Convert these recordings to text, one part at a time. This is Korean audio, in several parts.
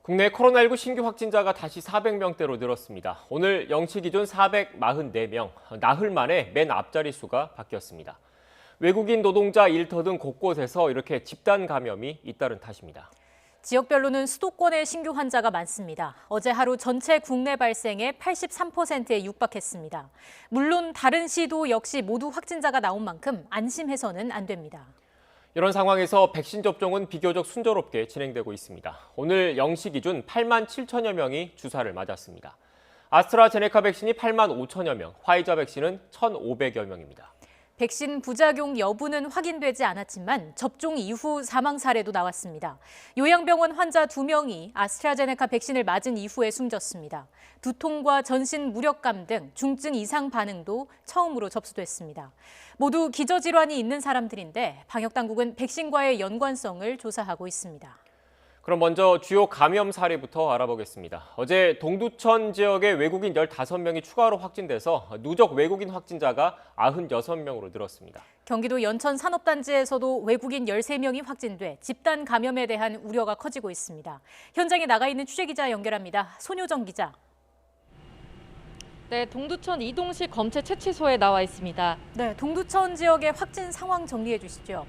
국내 코로나19 신규 확진자가 다시 400명대로 늘었습니다. 오늘 0시 기준 444명, 나흘 만에 맨 앞자리 수가 바뀌었습니다. 외국인 노동자 일터 등 곳곳에서 이렇게 집단 감염이 잇따른 탓입니다. 지역별로는 수도권에 신규 환자가 많습니다. 어제 하루 전체 국내 발생의 83%에 육박했습니다. 물론 다른 시도 역시 모두 확진자가 나온 만큼 안심해서는 안 됩니다. 이런 상황에서 백신 접종은 비교적 순조롭게 진행되고 있습니다. 오늘 0시 기준 8만 7천여 명이 주사를 맞았습니다. 아스트라제네카 백신이 8만 5천여 명, 화이자 백신은 1,500여 명입니다. 백신 부작용 여부는 확인되지 않았지만 접종 이후 사망 사례도 나왔습니다. 요양병원 환자 2명이 아스트라제네카 백신을 맞은 이후에 숨졌습니다. 두통과 전신 무력감 등 중증 이상 반응도 처음으로 접수됐습니다. 모두 기저질환이 있는 사람들인데 방역당국은 백신과의 연관성을 조사하고 있습니다. 그럼 먼저 주요 감염 사례부터 알아보겠습니다. 어제 동두천 지역의 외국인 15명이 추가로 확진돼서 누적 외국인 확진자가 96명으로 늘었습니다. 경기도 연천 산업단지에서도 외국인 13명이 확진돼 집단 감염에 대한 우려가 커지고 있습니다. 현장에 나가 있는 취재기자 연결합니다. 손효정 기자. 네, 동두천 이동식 검체채취소에 나와 있습니다. 네, 동두천 지역의 확진 상황 정리해 주시죠.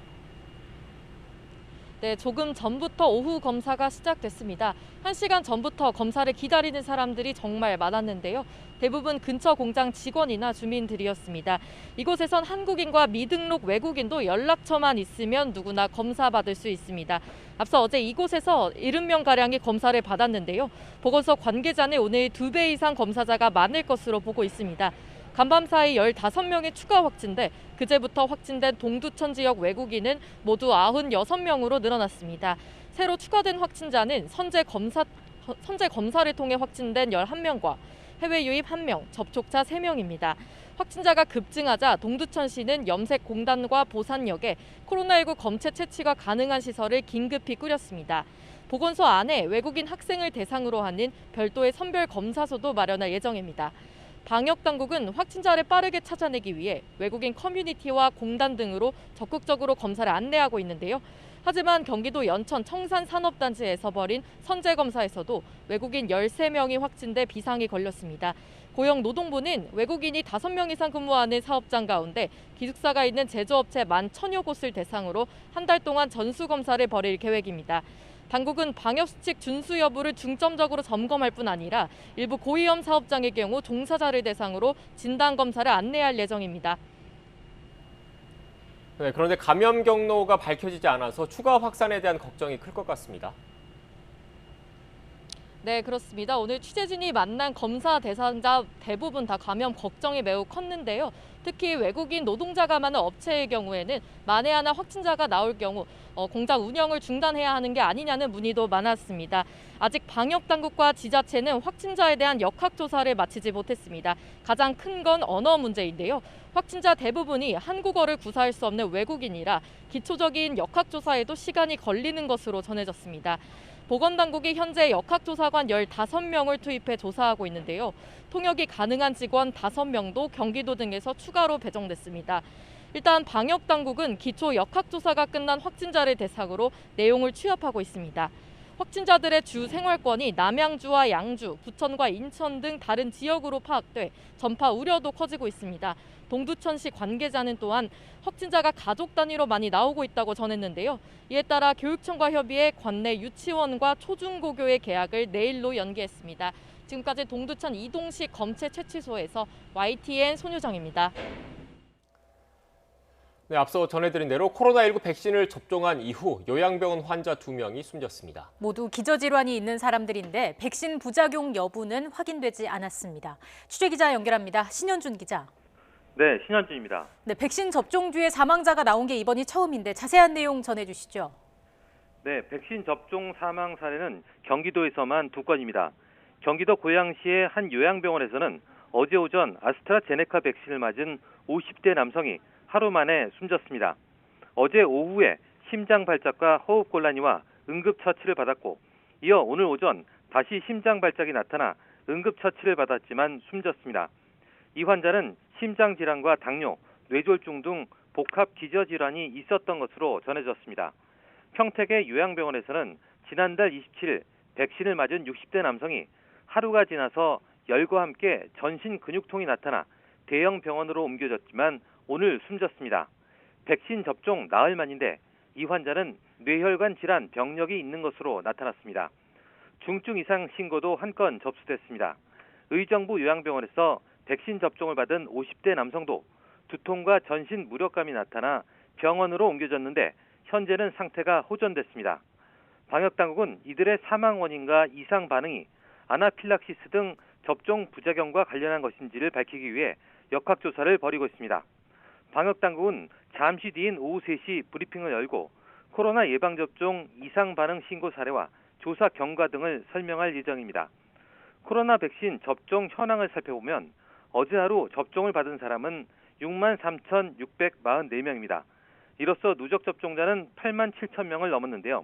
네, 조금 전부터 오후 검사가 시작됐습니다. 1시간 전부터 검사를 기다리는 사람들이 정말 많았는데요. 대부분 근처 공장 직원이나 주민들이었습니다. 이곳에선 한국인과 미등록 외국인도 연락처만 있으면 누구나 검사받을 수 있습니다. 앞서 어제 이곳에서 70명가량이 검사를 받았는데요. 보건소 관계자는 오늘 2배 이상 검사자가 많을 것으로 보고 있습니다. 간밤 사이 15명이 추가 확진돼 그제부터 확진된 동두천 지역 외국인은 모두 96명으로 늘어났습니다. 새로 추가된 확진자는 선제 검사를 통해 확진된 11명과 해외 유입 1명, 접촉자 3명입니다. 확진자가 급증하자 동두천시는 염색공단과 보산역에 코로나19 검체 채취가 가능한 시설을 긴급히 꾸렸습니다. 보건소 안에 외국인 학생을 대상으로 하는 별도의 선별 검사소도 마련할 예정입니다. 방역당국은 확진자를 빠르게 찾아내기 위해 외국인 커뮤니티와 공단 등으로 적극적으로 검사를 안내하고 있는데요. 하지만 경기도 연천 청산산업단지에서 벌인 선제검사에서도 외국인 13명이 확진돼 비상이 걸렸습니다. 고용노동부는 외국인이 5명 이상 근무하는 사업장 가운데 기숙사가 있는 제조업체 10,000여 곳을 대상으로 한 달 동안 전수검사를 벌일 계획입니다. 당국은 방역수칙 준수 여부를 중점적으로 점검할 뿐 아니라 일부 고위험 사업장의 경우 종사자를 대상으로 진단검사를 안내할 예정입니다. 네, 그런데 감염 경로가 밝혀지지 않아서 추가 확산에 대한 걱정이 클 것 같습니다. 네, 그렇습니다. 오늘 취재진이 만난 검사 대상자 대부분 다 감염 걱정이 매우 컸는데요. 특히 외국인 노동자가 많은 업체의 경우에는 만에 하나 확진자가 나올 경우 공장 운영을 중단해야 하는 게 아니냐는 문의도 많았습니다. 아직 방역당국과 지자체는 확진자에 대한 역학조사를 마치지 못했습니다. 가장 큰 건 언어 문제인데요. 확진자 대부분이 한국어를 구사할 수 없는 외국인이라 기초적인 역학조사에도 시간이 걸리는 것으로 전해졌습니다. 보건당국이 현재 역학조사관 15명을 투입해 조사하고 있는데요. 통역이 가능한 직원 5명도 경기도 등에서 추가로 배정됐습니다. 일단 방역당국은 기초 역학조사가 끝난 확진자를 대상으로 내용을 취합하고 있습니다. 확진자들의 주 생활권이 남양주와 양주, 부천과 인천 등 다른 지역으로 파악돼 전파 우려도 커지고 있습니다. 동두천시 관계자는 또한 확진자가 가족 단위로 많이 나오고 있다고 전했는데요. 이에 따라 교육청과 협의해 관내 유치원과 초중고교의 개학을 내일로 연기했습니다. 지금까지 동두천 이동식 검체채취소에서 YTN 손유정입니다. 네, 앞서 전해드린 대로 코로나19 백신을 접종한 이후 요양병원 환자 2명이 숨졌습니다. 모두 기저질환이 있는 사람들인데 백신 부작용 여부는 확인되지 않았습니다. 취재기자 연결합니다. 신현준 기자. 네, 신현준입니다. 네, 백신 접종 뒤에 사망자가 나온 게 이번이 처음인데 자세한 내용 전해주시죠. 네, 백신 접종 사망 사례는 경기도에서만 2건입니다. 경기도 고양시의 한 요양병원에서는 어제 오전 아스트라제네카 백신을 맞은 50대 남성이 하루 만에 숨졌습니다. 어제 오후에 심장 발작과 호흡 곤란이와 응급처치를 받았고 이어 오늘 오전 다시 심장 발작이 나타나 응급처치를 받았지만 숨졌습니다. 이 환자는 심장질환과 당뇨, 뇌졸중 등 복합 기저질환이 있었던 것으로 전해졌습니다. 평택의 요양병원에서는 지난달 27일 백신을 맞은 60대 남성이 하루가 지나서 열과 함께 전신 근육통이 나타나 대형 병원으로 옮겨졌지만 오늘 숨졌습니다. 백신 접종 나흘 만인데 이 환자는 뇌혈관 질환 병력이 있는 것으로 나타났습니다. 중증 이상 신고도 한 건 접수됐습니다. 의정부 요양병원에서 백신 접종을 받은 50대 남성도 두통과 전신 무력감이 나타나 병원으로 옮겨졌는데 현재는 상태가 호전됐습니다. 방역당국은 이들의 사망 원인과 이상 반응이 아나필락시스 등 접종 부작용과 관련한 것인지를 밝히기 위해 역학조사를 벌이고 있습니다. 방역당국은 잠시 뒤인 오후 3시 브리핑을 열고 코로나 예방접종 이상 반응 신고 사례와 조사 경과 등을 설명할 예정입니다. 코로나 백신 접종 현황을 살펴보면 어제 하루 접종을 받은 사람은 63,644명입니다. 이로써 누적 접종자는 8만 7천 명을 넘었는데요.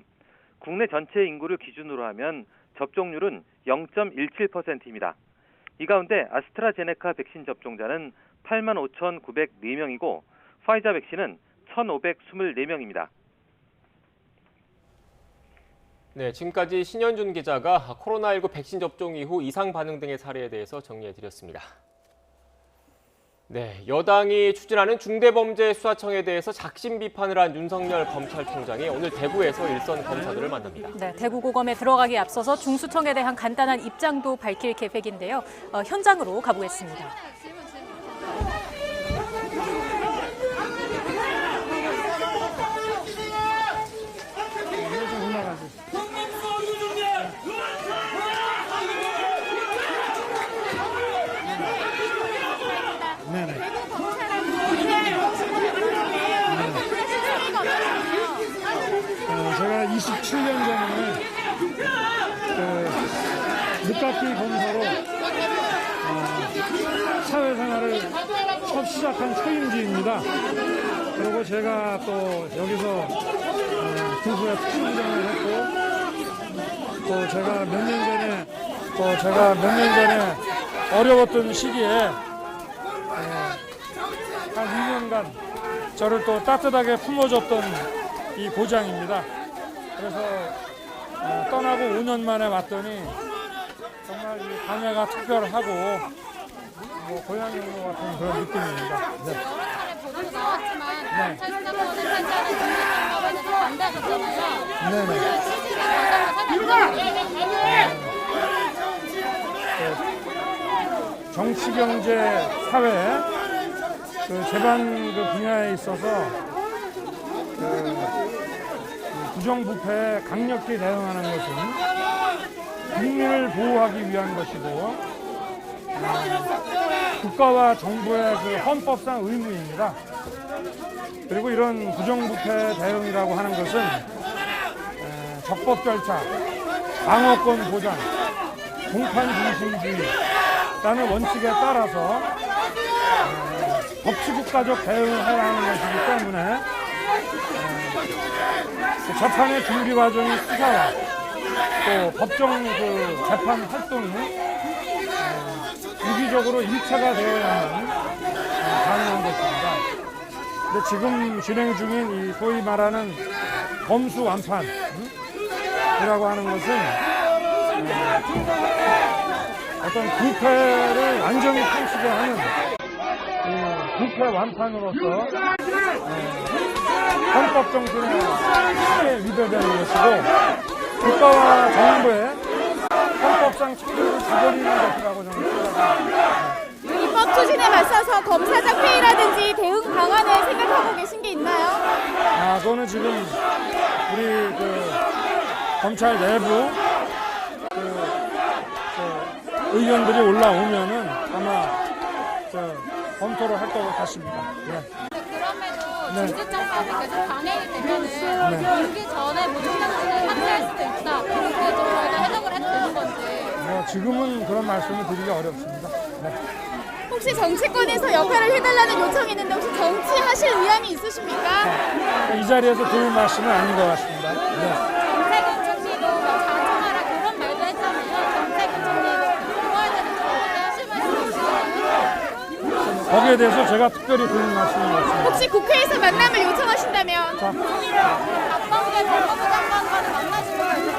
국내 전체 인구를 기준으로 하면 접종률은 0.17%입니다. 이 가운데 아스트라제네카 백신 접종자는 8만 5,904명이고 화이자 백신은 1,524명입니다. 네, 지금까지 신현준 기자가 코로나19 백신 접종 이후 이상 반응 등의 사례에 대해서 정리해드렸습니다. 네, 여당이 추진하는 중대범죄수사청에 대해서 작심 비판을 한 윤석열 검찰총장이 오늘 대구에서 일선 검사들을 만납니다. 네, 대구고검에 들어가기에 앞서서 중수청에 대한 간단한 입장도 밝힐 계획인데요. 현장으로 가보겠습니다. 제가 27년 전에 늦깎이 검사로 사회생활을 처음 시작한 초임지입니다. 그리고 제가 또 여기서 두부에 특수부장을 했고 또 제가 몇 년 전에 어려웠던 시기에 한 2년간 저를 또 따뜻하게 품어줬던 이 고장입니다. 그래서 떠나고 5년 만에 왔더니 정말 이 감회가 특별하고 뭐 고향에 온 것 같은 그런 느낌입니다. 네. 보도도 나왔지만 경찰 수사권을 차지하는 중대범죄에 대해서 반대하셨잖아요. 네네. 정치, 경제, 사회 그 재반 그 분야에 있어서 부정부패에 강력히 대응하는 것은 국민을 보호하기 위한 것이고 국가와 정부의 그 헌법상 의무입니다. 그리고 이런 부정부패 대응이라고 하는 것은 적법 절차, 방어권 보장, 공판 중심주의라는 원칙에 따라서 법치국가적 대응을 해야 하는 것이기 때문에 재판의 준비 과정이 수사와 또 법정 그 재판 활동이 유기적으로 일체가 되어야만 가능한 것입니다. 근데 지금 진행 중인 이 소위 말하는 검수 완판이라고 하는 것은 어떤 부패를 완전히 통치게 하는 부패 완판으로서 헌법 정신에 크게 위배되는 것이고 국가와 정부의 헌법상 책임을 지버리는 것이라고 저는 생각합니다. 입법 추진에 맞서서 검사장 회의라든지 대응 방안을 생각하고 계신 게 있나요? 그거는 지금 우리 그 검찰 내부 의견들이 올라오면은 아마 검토를 할 것 같습니다. 네. 그럼에도 중수청법이 계속 강행이 되면은 임기 전에 모든 당신을 삭제할 수도 있다. 이렇게 좀 저희가 해석을 해도 되는 건지. 지금은 그런 말씀을 드리기 어렵습니다. 네. 혹시 정치권에서 역할을 해달라는 요청이 있는데 혹시 정치하실 의향이 있으십니까? 이 자리에서 드릴 말씀은 아닌 것 같습니다. 네. 정세균 총리도 자청하라 그런 말도 했잖아요. 정세균 총리도 도와야 되는 거 하실 말씀 있으세요? 거기에 대해서 제가 특별히 드릴 말씀은 없습니다. 혹시 국회에서 만남을 요청하신다면 자, 박범계 법무부 장관과는 만나실 거예요?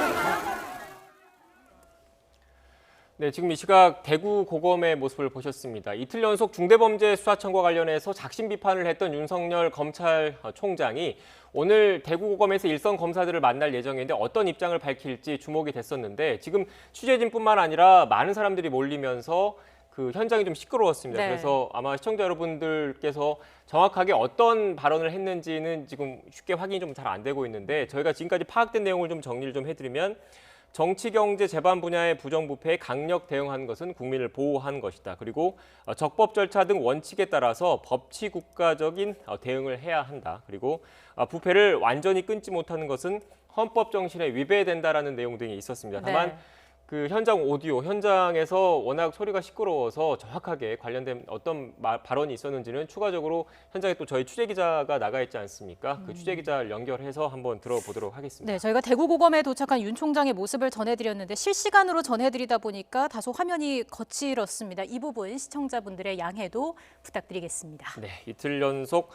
네, 지금 이 시각 대구 고검의 모습을 보셨습니다. 이틀 연속 중대범죄수사청과 관련해서 작심 비판을 했던 윤석열 검찰총장이 오늘 대구 고검에서 일선 검사들을 만날 예정인데 어떤 입장을 밝힐지 주목이 됐었는데 지금 취재진뿐만 아니라 많은 사람들이 몰리면서 그 현장이 좀 시끄러웠습니다. 네. 그래서 아마 시청자 여러분들께서 정확하게 어떤 발언을 했는지는 지금 쉽게 확인이 좀 잘 안 되고 있는데 저희가 지금까지 파악된 내용을 좀 정리를 좀 해드리면 정치, 경제, 재반 분야의 부정부패에 강력 대응하는 것은 국민을 보호한 것이다. 그리고 적법 절차 등 원칙에 따라서 법치 국가적인 대응을 해야 한다. 그리고 부패를 완전히 끊지 못하는 것은 헌법 정신에 위배된다라는 내용 등이 있었습니다. 다만 네. 그 현장 오디오, 현장에서 워낙 소리가 시끄러워서 정확하게 관련된 어떤 발언이 있었는지는 추가적으로 현장에 또 저희 취재기자가 나가 있지 않습니까? 그 취재기자를 연결해서 한번 들어보도록 하겠습니다. 네, 저희가 대구고검에 도착한 윤 총장의 모습을 전해드렸는데 실시간으로 전해드리다 보니까 다소 화면이 거칠었습니다. 이 부분 시청자분들의 양해도 부탁드리겠습니다. 네, 이틀 연속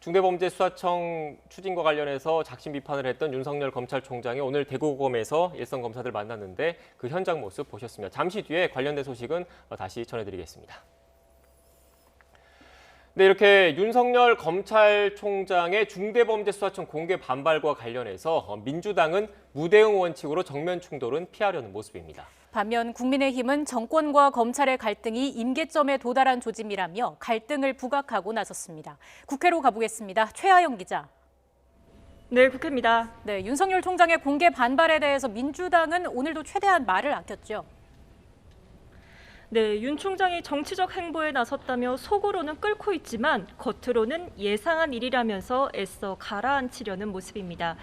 중대범죄수사청 추진과 관련해서 작심 비판을 했던 윤석열 검찰총장이 오늘 대구고검에서 일선 검사들 만났는데 그 현장 모습 보셨습니다. 잠시 뒤에 관련된 소식은 다시 전해드리겠습니다. 네, 이렇게 윤석열 검찰총장의 중대범죄수사청 공개 반발과 관련해서 민주당은 무대응 원칙으로 정면 충돌은 피하려는 모습입니다. 반면 국민의힘은 정권과 검찰의 갈등이 임계점에 도달한 조짐이라며 갈등을 부각하고 나섰습니다. 국회로 가보겠습니다. 최하영 기자. 네, 국회입니다. 네, 윤석열 총장의 공개 반발에 대해서 민주당은 오늘도 최대한 말을 아꼈죠. 네, 윤 총장이 정치적 행보에 나섰다며 속으로는 끓고 있지만 겉으로는 예상한 일이라면서 애써 가라앉히려는 모습입니다.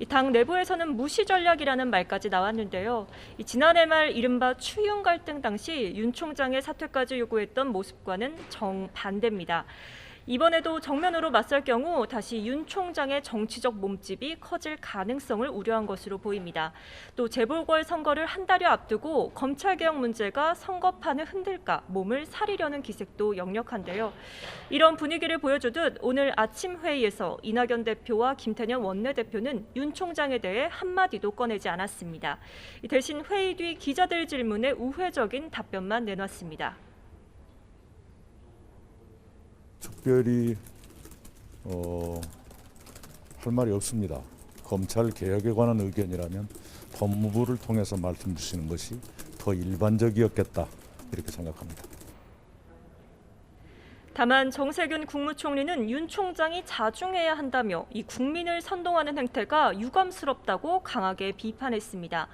당 내부에서는 무시 전략이라는 말까지 나왔는데요. 지난해 말 이른바 추윤 갈등 당시 윤 총장의 사퇴까지 요구했던 모습과는 정반대입니다. 이번에도 정면으로 맞설 경우 다시 윤 총장의 정치적 몸집이 커질 가능성을 우려한 것으로 보입니다. 또 재보궐 선거를 한 달여 앞두고 검찰개혁 문제가 선거판을 흔들까 몸을 사리려는 기색도 역력한데요. 이런 분위기를 보여주듯 오늘 아침 회의에서 이낙연 대표와 김태년 원내대표는 윤 총장에 대해 한마디도 꺼내지 않았습니다. 대신 회의 뒤 기자들 질문에 우회적인 답변만 내놨습니다. 특별히 할 말이 없습니다. 검찰 개혁에 관한 의견이라면 법무부를 통해서 말씀 주시는 것이 더 일반적이었겠다 이렇게 생각합니다. 다만 정세균 국무총리는 윤 총장이 자중해야 한다며 이 국민을 선동하는 행태가 유감스럽다고 강하게 비판했습니다.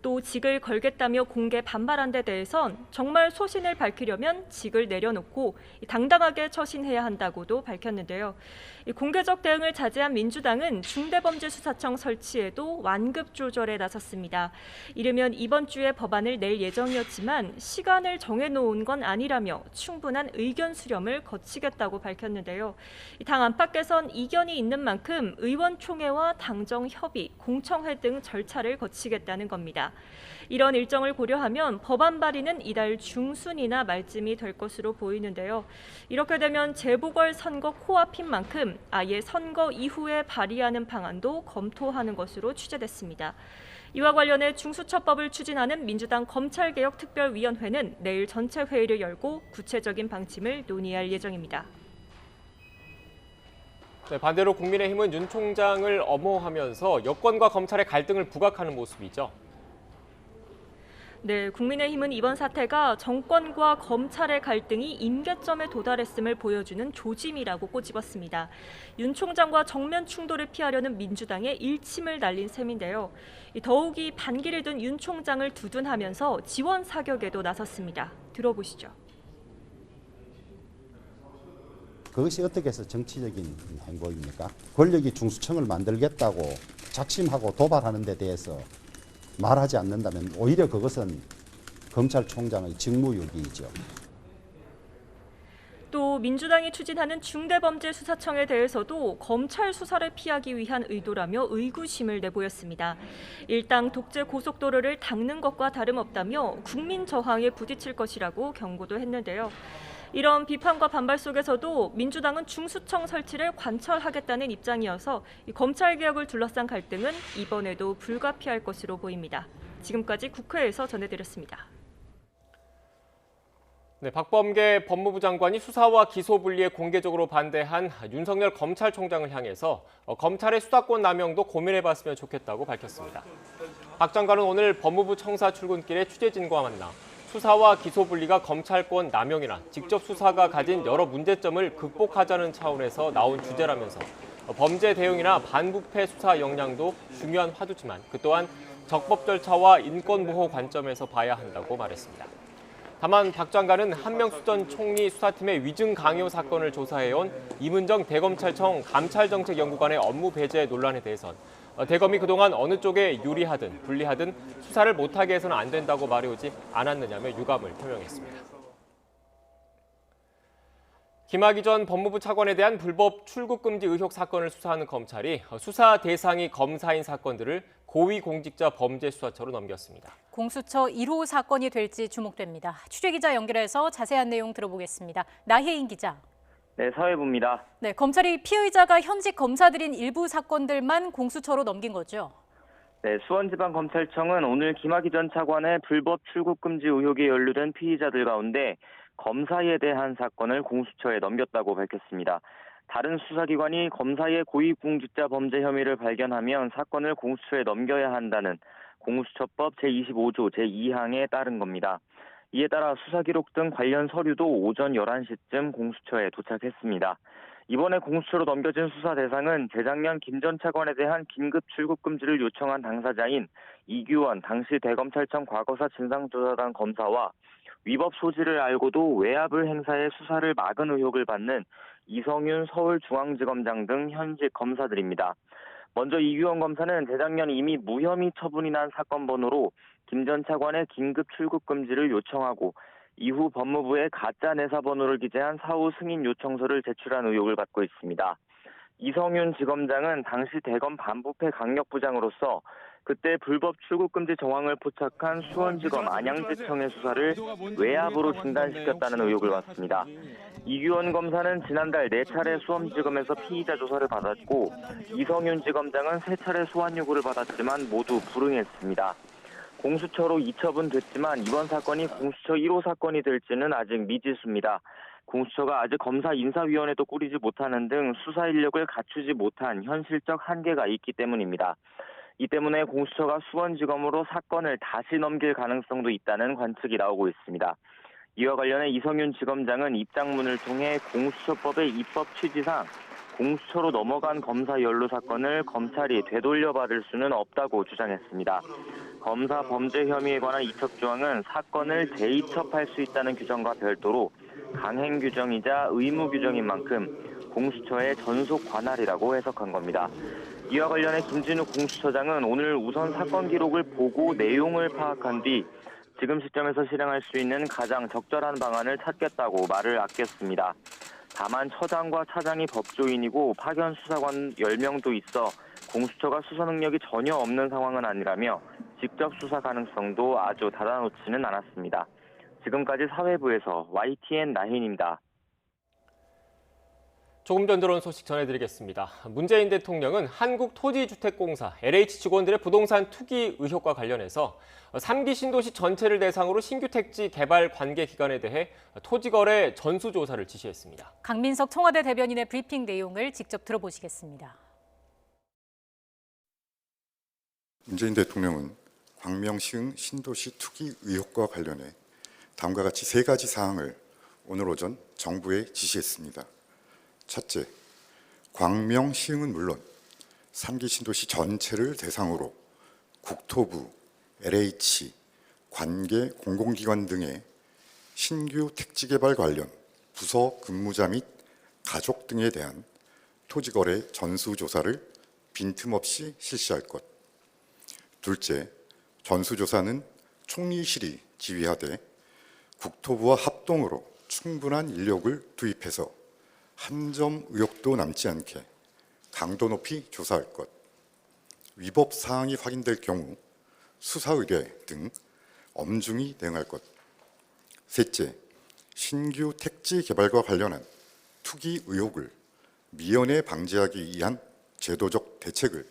또 직을 걸겠다며 공개 반발한 데 대해선 정말 소신을 밝히려면 직을 내려놓고 당당하게 처신해야 한다고도 밝혔는데요. 공개적 대응을 자제한 민주당은 중대범죄수사청 설치에도 완급 조절에 나섰습니다. 이르면 이번 주에 법안을 낼 예정이었지만 시간을 정해놓은 건 아니라며 충분한 의견 수렴을 거치겠다고 밝혔는데요. 당 안팎에선 이견이 있는 만큼 의원총회와 당정 협의, 공청회 등 절차를 거치겠다는 겁니다. 이런 일정을 고려하면 법안 발의는 이달 중순이나 말쯤이 될 것으로 보이는데요. 이렇게 되면 재보궐 선거 코앞인 만큼 아예 선거 이후에 발의하는 방안도 검토하는 것으로 취재됐습니다. 이와 관련해 중수처법을 추진하는 민주당 검찰개혁특별위원회는 내일 전체 회의를 열고 구체적인 방침을 논의할 예정입니다. 네, 반대로 국민의힘은 윤 총장을 엄호하면서 여권과 검찰의 갈등을 부각하는 모습이죠. 네, 국민의힘은 이번 사태가 정권과 검찰의 갈등이 임계점에 도달했음을 보여주는 조짐이라고 꼬집었습니다. 윤 총장과 정면 충돌을 피하려는 민주당의 일침을 날린 셈인데요. 더욱이 반기를 든 윤 총장을 두둔하면서 지원 사격에도 나섰습니다. 들어보시죠. 그것이 어떻게 해서 정치적인 행보입니까? 권력이 중수청을 만들겠다고 작심하고 도발하는 데 대해서 말하지 않는다면 오히려 그것은 검찰총장의 직무유기이죠. 또 민주당이 추진하는 중대범죄수사청에 대해서도 검찰 수사를 피하기 위한 의도라며 의구심을 내보였습니다. 일당 독재 고속도로를 닦는 것과 다름없다며 국민 저항에 부딪힐 것이라고 경고도 했는데요. 이런 비판과 반발 속에서도 민주당은 중수청 설치를 관철하겠다는 입장이어서 검찰개혁을 둘러싼 갈등은 이번에도 불가피할 것으로 보입니다. 지금까지 국회에서 전해드렸습니다. 네, 박범계 법무부 장관이 수사와 기소 분리에 공개적으로 반대한 윤석열 검찰총장을 향해서 검찰의 수사권 남용도 고민해봤으면 좋겠다고 밝혔습니다. 박 장관은 오늘 법무부 청사 출근길에 취재진과 만나 수사와 기소 분리가 검찰권 남용이나 직접 수사가 가진 여러 문제점을 극복하자는 차원에서 나온 주제라면서 범죄 대응이나 반부패 수사 역량도 중요한 화두지만 그 또한 적법 절차와 인권 보호 관점에서 봐야 한다고 말했습니다. 다만 박 장관은 한명숙 전 총리 수사팀의 위증 강요 사건을 조사해온 이문정 대검찰청 감찰정책연구관의 업무 배제 논란에 대해선 대검이 그동안 어느 쪽에 유리하든 불리하든 수사를 못하게 해서는 안 된다고 말해오지 않았느냐며 유감을 표명했습니다. 김학의 전 법무부 차관에 대한 불법 출국 금지 의혹 사건을 수사하는 검찰이 수사 대상이 검사인 사건들을 고위공직자 범죄수사처로 넘겼습니다. 공수처 1호 사건이 될지 주목됩니다. 취재기자 연결해서 자세한 내용 들어보겠습니다. 나혜인 기자. 네, 사회부입니다. 네, 검찰이 피의자가 현직 검사들인 일부 사건들만 공수처로 넘긴 거죠? 네, 수원지방검찰청은 오늘 김학의 전 차관의 불법 출국 금지 의혹에 연루된 피의자들 가운데 검사에 대한 사건을 공수처에 넘겼다고 밝혔습니다. 다른 수사기관이 검사의 고위공직자 범죄 혐의를 발견하면 사건을 공수처에 넘겨야 한다는 공수처법 제25조 제2항에 따른 겁니다. 이에 따라 수사기록 등 관련 서류도 오전 11시쯤 공수처에 도착했습니다. 이번에 공수처로 넘겨진 수사 대상은 재작년 김 전 차관에 대한 긴급 출국 금지를 요청한 당사자인 이규원 당시 대검찰청 과거사 진상조사단 검사와 위법 소지를 알고도 외압을 행사해 수사를 막은 의혹을 받는 이성윤 서울중앙지검장 등 현직 검사들입니다. 먼저 이규원 검사는 재작년 이미 무혐의 처분이 난 사건 번호로 김 전 차관의 긴급 출국 금지를 요청하고 이후 법무부에 가짜 내사 번호를 기재한 사후 승인 요청서를 제출한 의혹을 받고 있습니다. 이성윤 지검장은 당시 대검 반부패 강력부장으로서 그때 불법 출국 금지 정황을 포착한 수원지검 안양지청의 수사를 외압으로 중단시켰다는 의혹을 받습니다. 이규원 검사는 지난달 4차례 수원지검에서 피의자 조사를 받았고 이성윤 지검장은 3차례 소환 요구를 받았지만 모두 불응했습니다. 공수처로 이처분됐지만 이번 사건이 공수처 1호 사건이 될지는 아직 미지수입니다. 공수처가 아직 검사 인사위원회도 꾸리지 못하는 등 수사 인력을 갖추지 못한 현실적 한계가 있기 때문입니다. 이 때문에 공수처가 수원지검으로 사건을 다시 넘길 가능성도 있다는 관측이 나오고 있습니다. 이와 관련해 이성윤 지검장은 입장문을 통해 공수처법의 입법 취지상 공수처로 넘어간 검사 연루 사건을 검찰이 되돌려받을 수는 없다고 주장했습니다. 검사 범죄 혐의에 관한 이첩 조항은 사건을 재이첩할 수 있다는 규정과 별도로 강행 규정이자 의무 규정인 만큼 공수처의 전속 관할이라고 해석한 겁니다. 이와 관련해 김진욱 공수처장은 오늘 우선 사건 기록을 보고 내용을 파악한 뒤 지금 시점에서 실행할 수 있는 가장 적절한 방안을 찾겠다고 말을 아꼈습니다. 다만 처장과 차장이 법조인이고 파견 수사관 10명도 있어 공수처가 수사 능력이 전혀 없는 상황은 아니라며 직접 수사 가능성도 아주 닫아놓지는 않았습니다. 지금까지 사회부에서 YTN 나혜인입니다. 조금 전 들어온 소식 전해드리겠습니다. 문재인 대통령은 한국토지주택공사 LH 직원들의 부동산 투기 의혹과 관련해서 3기 신도시 전체를 대상으로 신규 택지 개발 관계 기관에 대해 토지거래 전수조사를 지시했습니다. 강민석 청와대 대변인의 브리핑 내용을 직접 들어보시겠습니다. 문재인 대통령은 광명시흥 신도시 투기 의혹과 관련해 다음과 같이 3가지 사항을 오늘 오전 정부에 지시했습니다. 첫째, 광명시흥은 물론 3기 신도시 전체를 대상으로 국토부, LH, 관계 공공기관 등의 신규 택지개발 관련 부서 근무자 및 가족 등에 대한 토지거래 전수조사를 빈틈없이 실시할 것. 둘째, 전수조사는 총리실이 지휘하되 국토부와 합동으로 충분한 인력을 투입해서 한 점 의혹도 남지 않게 강도 높이 조사할 것. 위법 사항이 확인될 경우 수사 의뢰 등 엄중히 대응할 것. 셋째, 신규 택지 개발과 관련한 투기 의혹을 미연에 방지하기 위한 제도적 대책을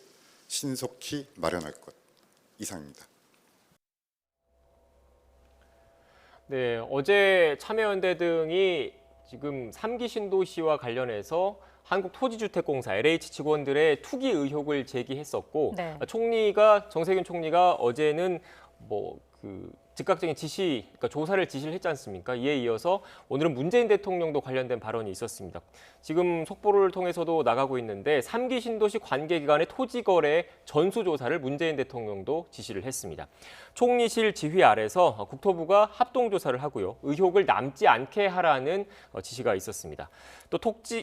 신속히 마련할 것. 이상입니다. 네, 어제 참여연대 등이 지금 3기 신도시와 관련해서 한국토지주택공사 LH 직원들의 투기 의혹을 제기했었고 네. 정세균 총리가 어제는 즉각적인 그러니까 조사를 지시를 했지 않습니까? 이에 이어서 오늘은 문재인 대통령도 관련된 발언이 있었습니다. 지금 속보를 통해서도 나가고 있는데 3기 신도시 관계기관의 토지거래 전수조사를 문재인 대통령도 지시를 했습니다. 총리실 지휘 아래서 국토부가 합동조사를 하고요. 의혹을 남지 않게 하라는 지시가 있었습니다. 또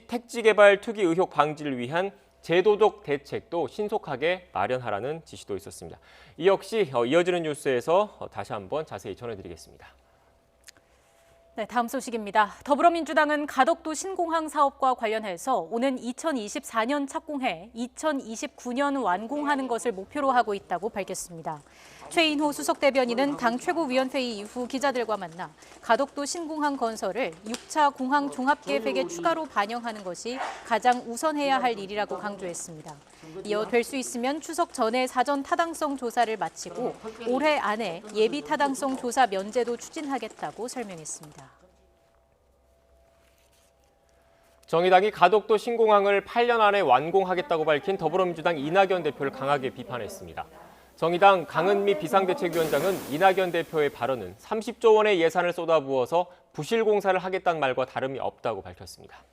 택지 개발 투기 의혹 방지를 위한 제도적 대책도 신속하게 마련하라는 지시도 있었습니다. 이 역시 이어지는 뉴스에서 다시 한번 자세히 전해드리겠습니다. 네, 다음 소식입니다. 더불어민주당은 가덕도 신공항 사업과 관련해서 오는 2024년 착공해 2029년 완공하는 것을 목표로 하고 있다고 밝혔습니다. 최인호 수석 대변인은 당 최고위원회의 이후 기자들과 만나 가덕도 신공항 건설을 6차 공항 종합계획에 추가로 반영하는 것이 가장 우선해야 할 일이라고 강조했습니다. 이어 될 수 있으면 추석 전에 사전 타당성 조사를 마치고 올해 안에 예비 타당성 조사 면제도 추진하겠다고 설명했습니다. 정의당이 가덕도 신공항을 8년 안에 완공하겠다고 밝힌 더불어민주당 이낙연 대표를 강하게 비판했습니다. 정의당 강은미 비상대책위원장은 이낙연 대표의 발언은 30조 원의 예산을 쏟아부어서 부실 공사를 하겠다는 말과 다름이 없다고 밝혔습니다.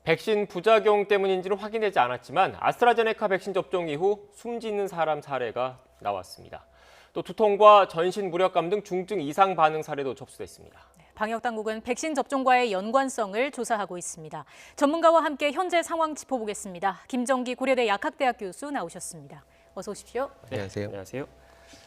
백신 부작용 때문인지는 확인되지 않았지만 아스트라제네카 백신 접종 이후 숨지는 사람 사례가 나왔습니다. 또 두통과 전신 무력감 등 중증 이상 반응 사례도 접수됐습니다. 방역당국은 백신 접종과의 연관성을 조사하고 있습니다. 전문가와 함께 현재 상황 짚어보겠습니다. 김정기 고려대 약학대학 교수 나오셨습니다. 어서 오십시오. 네, 안녕하세요. 안녕하세요.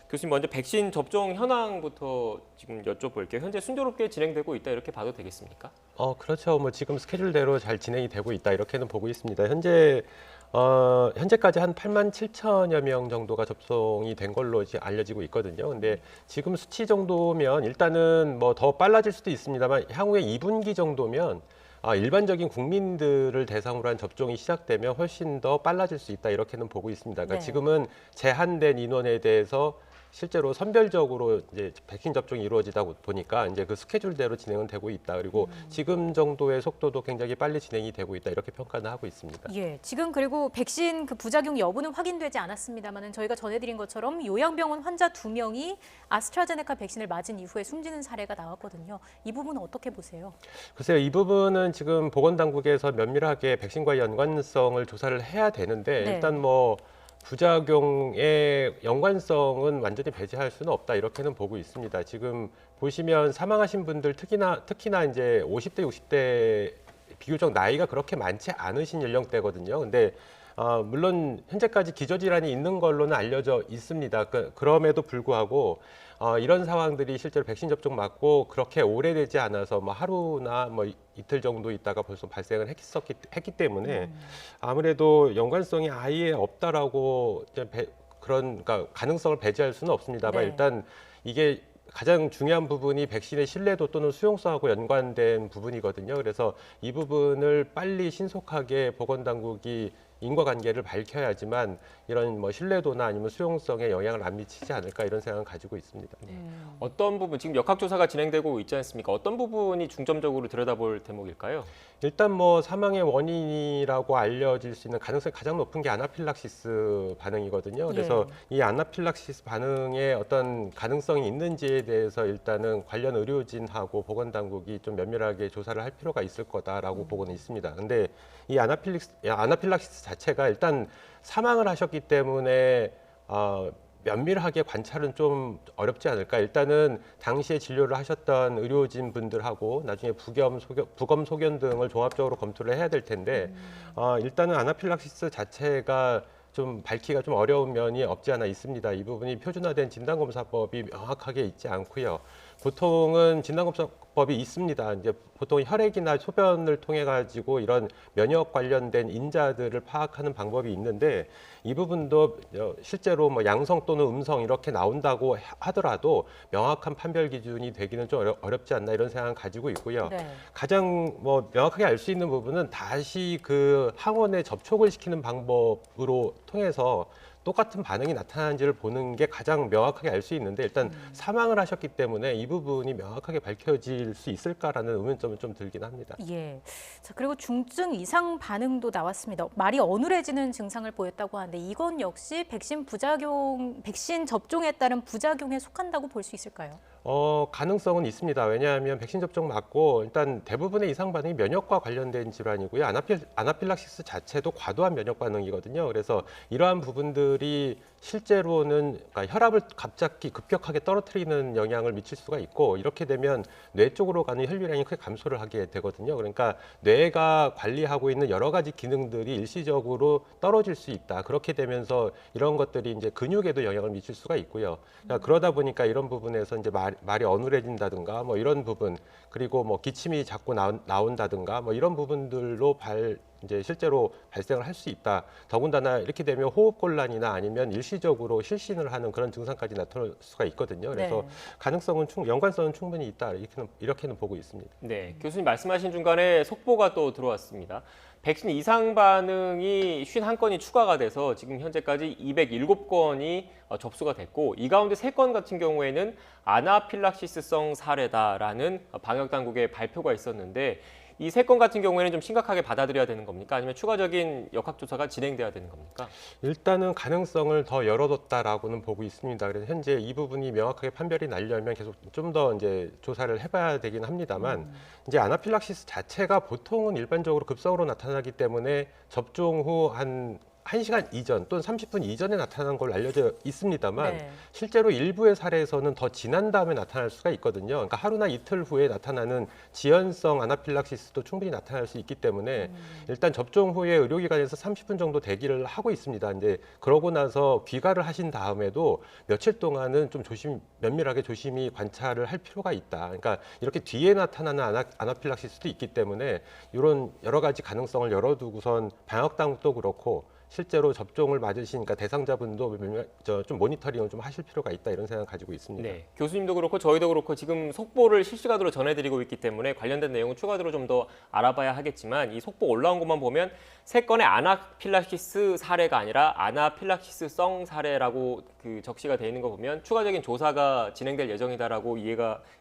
교수님 먼저 백신 접종 현황부터 지금 여쭤볼게요. 현재 순조롭게 진행되고 있다 이렇게 봐도 되겠습니까? 그렇죠. 지금 스케줄대로 잘 진행이 되고 있다 이렇게는 보고 있습니다. 현재까지 한 8만 7천여 명 정도가 접종이 된 걸로 알려지고 있거든요. 근데 지금 수치 정도면 일단은 더 빨라질 수도 있습니다만 향후에 2분기 정도면 일반적인 국민들을 대상으로 한 접종이 시작되면 훨씬 더 빨라질 수 있다 이렇게는 보고 있습니다. 그러니까 네. 지금은 제한된 인원에 대해서 실제로 선별적으로 이제 백신 접종이 이루어지다 보니까 이제 그 스케줄대로 진행은 되고 있다. 그리고 지금 정도의 속도도 굉장히 빨리 진행이 되고 있다. 이렇게 평가는 하고 있습니다. 예, 지금 그리고 백신 부작용 여부는 확인되지 않았습니다만 저희가 전해드린 것처럼 요양병원 환자 2명이 아스트라제네카 백신을 맞은 이후에 숨지는 사례가 나왔거든요. 이 부분은 어떻게 보세요? 글쎄요, 이 부분은 지금 보건당국에서 면밀하게 백신과의 연관성을 조사를 해야 되는데 네. 일단 부작용의 연관성은 완전히 배제할 수는 없다 이렇게는 보고 있습니다. 지금 보시면 사망하신 분들 특히나 이제 50대, 60대 비교적 나이가 그렇게 많지 않으신 연령대거든요. 근데 물론 현재까지 기저질환이 있는 걸로는 알려져 있습니다. 그럼에도 불구하고 이런 상황들이 실제로 백신 접종 맞고 그렇게 오래되지 않아서 하루나 이틀 정도 있다가 벌써 발생을 했기 때문에 아무래도 연관성이 아예 없다라고 그러니까 가능성을 배제할 수는 없습니다만 네. 일단 이게 가장 중요한 부분이 백신의 신뢰도 또는 수용성하고 연관된 부분이거든요. 그래서 이 부분을 빨리 신속하게 보건당국이 인과관계를 밝혀야지만 이런 신뢰도나 아니면 수용성에 영향을 안 미치지 않을까 이런 생각을 가지고 있습니다. 어떤 부분, 지금 역학조사가 진행되고 있지 않습니까? 어떤 부분이 중점적으로 들여다볼 대목일까요? 일단 사망의 원인이라고 알려질 수 있는 가능성이 가장 높은 게 아나필락시스 반응이거든요. 그래서 이 아나필락시스 반응에 어떤 가능성이 있는지에 대해서 일단은 관련 의료진하고 보건당국이 좀 면밀하게 조사를 할 필요가 있을 거다라고 보고는 있습니다. 근데 이 아나필락시스 자체가 일단 사망을 하셨기 때문에 면밀하게 관찰은 좀 어렵지 않을까. 일단은 당시에 진료를 하셨던 의료진 분들하고 나중에 부검 소견 등을 종합적으로 검토를 해야 될 텐데 일단은 아나필락시스 자체가 좀 밝히기가 좀 어려운 면이 없지 않아 있습니다. 이 부분이 표준화된 진단검사법이 명확하게 있지 않고요. 보통은 진단검사법이 있습니다. 이제 보통 혈액이나 소변을 통해 가지고 이런 면역 관련된 인자들을 파악하는 방법이 있는데 이 부분도 실제로 뭐 양성 또는 음성 이렇게 나온다고 하더라도 명확한 판별 기준이 되기는 좀 어렵지 않나 이런 생각을 가지고 있고요. 네. 가장 뭐 명확하게 알 수 있는 부분은 다시 그 항원에 접촉을 시키는 방법으로 통해서 똑같은 반응이 나타나는지를 보는 게 가장 명확하게 알 수 있는데 일단 사망을 하셨기 때문에 이 부분이 명확하게 밝혀질 수 있을까라는 의문점은 좀 들긴 합니다. 예. 자, 그리고 중증 이상 반응도 나왔습니다. 말이 어눌해지는 증상을 보였다고 하는데 이건 역시 백신 접종에 따른 부작용에 속한다고 볼 수 있을까요? 가능성은 있습니다. 왜냐하면 백신 접종 맞고 일단 대부분의 이상 반응이 면역과 관련된 질환이고요. 아나필락시스 자체도 과도한 면역 반응이거든요. 그래서 이러한 부분들이 실제로는 그러니까 혈압을 갑자기 급격하게 떨어뜨리는 영향을 미칠 수가 있고 이렇게 되면 뇌 쪽으로 가는 혈류량이 크게 감소를 하게 되거든요. 그러니까 뇌가 관리하고 있는 여러 가지 기능들이 일시적으로 떨어질 수 있다. 그렇게 되면서 이런 것들이 이제 근육에도 영향을 미칠 수가 있고요. 그러다 보니까 이런 부분에서 이제 말이 어눌해진다든가 뭐 이런 부분 그리고 뭐 기침이 자꾸 나온다든가 뭐 이런 부분들로 이제 실제로 발생을 할 수 있다. 더군다나 이렇게 되면 호흡곤란이나 아니면 일시적으로 실신을 하는 그런 증상까지 나타날 수가 있거든요. 그래서 네. 가능성은 연관성은 충분히 있다. 이렇게는 보고 있습니다. 네, 교수님 말씀하신 중간에 속보가 또 들어왔습니다. 백신 이상 반응이 51건이 추가가 돼서 지금 현재까지 207건이 접수가 됐고 이 가운데 3건 같은 경우에는 아나필락시스성 사례다라는 방역당국의 발표가 있었는데 이 3건 같은 경우에는 좀 심각하게 받아들여야 되는 겁니까? 아니면 추가적인 역학조사가 진행돼야 되는 겁니까? 일단은 가능성을 더 열어뒀다라고는 보고 있습니다. 그래서 현재 이 부분이 명확하게 판별이 나려면 계속 좀 더 이제 조사를 해봐야 되긴 합니다만 이제 아나필락시스 자체가 보통은 일반적으로 급성으로 나타나기 때문에 접종 후 한 1시간 이전 또는 30분 이전에 나타나는 걸로 알려져 있습니다만 네. 실제로 일부의 사례에서는 더 지난 다음에 나타날 수가 있거든요. 그러니까 하루나 이틀 후에 나타나는 지연성 아나필락시스도 충분히 나타날 수 있기 때문에 일단 접종 후에 의료기관에서 30분 정도 대기를 하고 있습니다. 이제 그러고 나서 귀가를 하신 다음에도 며칠 동안은 좀 면밀하게 조심히 관찰을 할 필요가 있다. 그러니까 이렇게 뒤에 나타나는 아나필락시스도 있기 때문에 이런 여러 가지 가능성을 열어두고선 방역당국도 그렇고 실제로 접종을 맞으시니까 대상자분도 좀 모니터링을 좀 하실 필요가 있다 이런 생각을 가지고 있습니다. 네, 교수님도 그렇고 저희도 그렇고 지금 속보를 실시간으로 전해드리고 있기 때문에 관련된 내용은 추가적으로 좀 더 알아봐야 하겠지만 이 속보 올라온 것만 보면 3건의 아나필락시스 사례가 아니라 아나필락시스성 사례라고 적시가 되어 있는 거 보면 추가적인 조사가 진행될 예정이다라고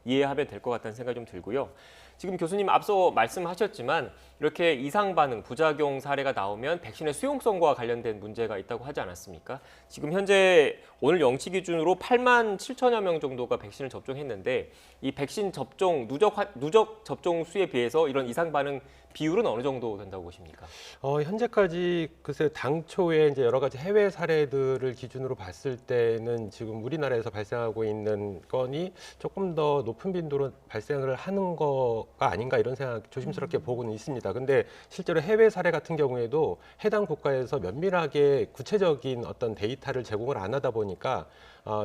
이해하면 될 것 같다는 생각이 좀 들고요. 지금 교수님 앞서 말씀하셨지만 이렇게 이상 반응, 부작용 사례가 나오면 백신의 수용성과 관련된 문제가 있다고 하지 않았습니까? 지금 현재 오늘 0시 기준으로 8만 7천여 명 정도가 백신을 접종했는데 이 백신 접종 누적 접종 수에 비해서 이런 이상 반응 비율은 어느 정도 된다고 보십니까? 현재까지 글쎄 당초에 이제 여러 가지 해외 사례들을 기준으로 봤을 때는 지금 우리나라에서 발생하고 있는 건이 조금 더 높은 빈도로 발생을 하는 거가 아닌가 이런 생각 조심스럽게 보고는 있습니다. 근데 실제로 해외 사례 같은 경우에도 해당 국가에서 면밀하게 구체적인 어떤 데이터를 제공을 안 하다 보니까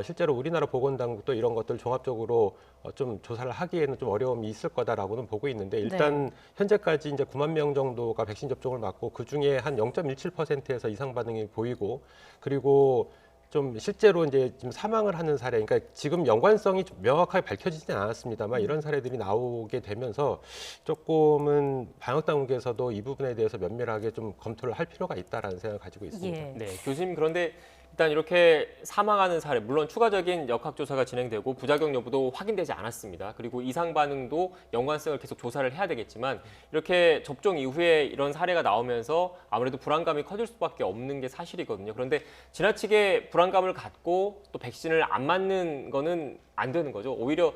실제로 우리나라 보건당국도 이런 것들 종합적으로 좀 조사를 하기에는 좀 어려움이 있을 거다라고는 보고 있는데 일단 현재까지 이제 9만 명 정도가 백신 접종을 맞고 그 중에 한 0.17%에서 이상 반응이 보이고 그리고 좀 실제로 이제 지금 사망을 하는 사례, 그러니까 지금 연관성이 좀 명확하게 밝혀지지는 않았습니다만 이런 사례들이 나오게 되면서 조금은 방역당국에서도 이 부분에 대해서 면밀하게 좀 검토를 할 필요가 있다라는 생각을 가지고 있습니다. 예. 네, 교수님 그런데 일단 이렇게 사망하는 사례, 물론 추가적인 역학조사가 진행되고 부작용 여부도 확인되지 않았습니다. 그리고 이상 반응도 연관성을 계속 조사를 해야 되겠지만 이렇게 접종 이후에 이런 사례가 나오면서 아무래도 불안감이 커질 수밖에 없는 게 사실이거든요. 그런데 지나치게 불안감을 갖고 또 백신을 안 맞는 거는 안 되는 거죠. 오히려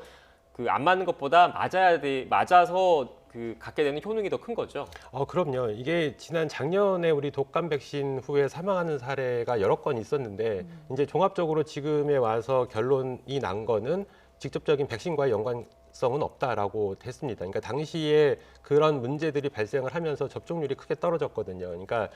안 맞는 것보다 맞아서 갖게 되는 효능이 더 큰 거죠. 그럼요. 이게 지난 작년에 우리 독감 백신 후에 사망하는 사례가 여러 건 있었는데 이제 종합적으로 지금에 와서 결론이 난 거는 직접적인 백신과의 연관성은 없다라고 됐습니다. 그러니까 당시에 그런 문제들이 발생을 하면서 접종률이 크게 떨어졌거든요. 그러니까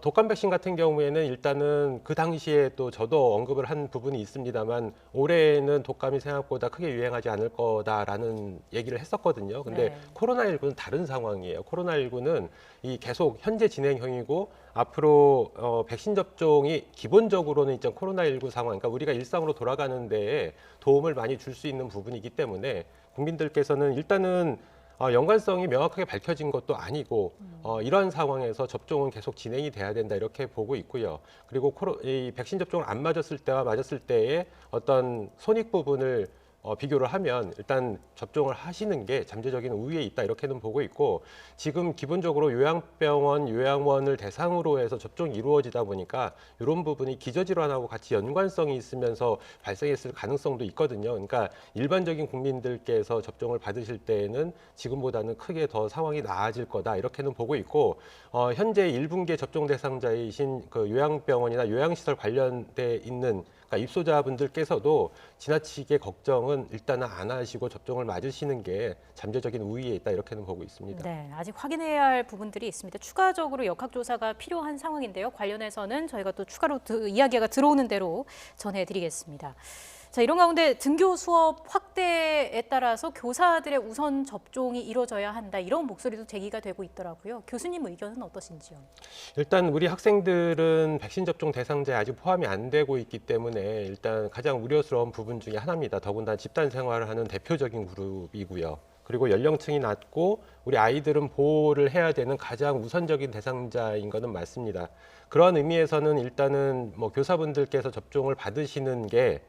독감 백신 같은 경우에는 일단은 그 당시에 또 저도 언급을 한 부분이 있습니다만 올해는 독감이 생각보다 크게 유행하지 않을 거다라는 얘기를 했었거든요. 근데 네. 코로나19는 다른 상황이에요. 코로나19는 이 계속 현재 진행형이고 앞으로 백신 접종이 기본적으로는 이제 코로나19 상황, 그러니까 우리가 일상으로 돌아가는 데에 도움을 많이 줄 수 있는 부분이기 때문에 국민들께서는 일단은 연관성이 명확하게 밝혀진 것도 아니고 이러한 상황에서 접종은 계속 진행이 돼야 된다 이렇게 보고 있고요. 그리고 이 백신 접종을 안 맞았을 때와 맞았을 때의 어떤 손익 부분을 비교를 하면 일단 접종을 하시는 게 잠재적인 우위에 있다 이렇게는 보고 있고 지금 기본적으로 요양병원, 요양원을 대상으로 해서 접종이 이루어지다 보니까 이런 부분이 기저질환하고 같이 연관성이 있으면서 발생했을 가능성도 있거든요. 그러니까 일반적인 국민들께서 접종을 받으실 때에는 지금보다는 크게 더 상황이 나아질 거다 이렇게는 보고 있고 현재 1분기 접종 대상자이신 그 요양병원이나 요양시설 관련돼 있는 그러니까 입소자분들께서도 지나치게 걱정은 일단은 안 하시고 접종을 맞으시는 게 잠재적인 우위에 있다 이렇게는 보고 있습니다. 네, 아직 확인해야 할 부분들이 있습니다. 추가적으로 역학조사가 필요한 상황인데요. 관련해서는 저희가 또 추가로 이야기가 들어오는 대로 전해드리겠습니다. 자, 이런 가운데 등교 수업 확대에 따라서 교사들의 우선 접종이 이루어져야 한다. 이런 목소리도 제기가 되고 있더라고요. 교수님 의견은 어떠신지요? 일단 우리 학생들은 백신 접종 대상자에 아직 포함이 안 되고 있기 때문에 일단 가장 우려스러운 부분 중에 하나입니다. 더군다나 집단 생활을 하는 대표적인 그룹이고요. 그리고 연령층이 낮고 우리 아이들은 보호를 해야 되는 가장 우선적인 대상자인 것은 맞습니다. 그런 의미에서는 일단은 뭐 교사분들께서 접종을 받으시는 게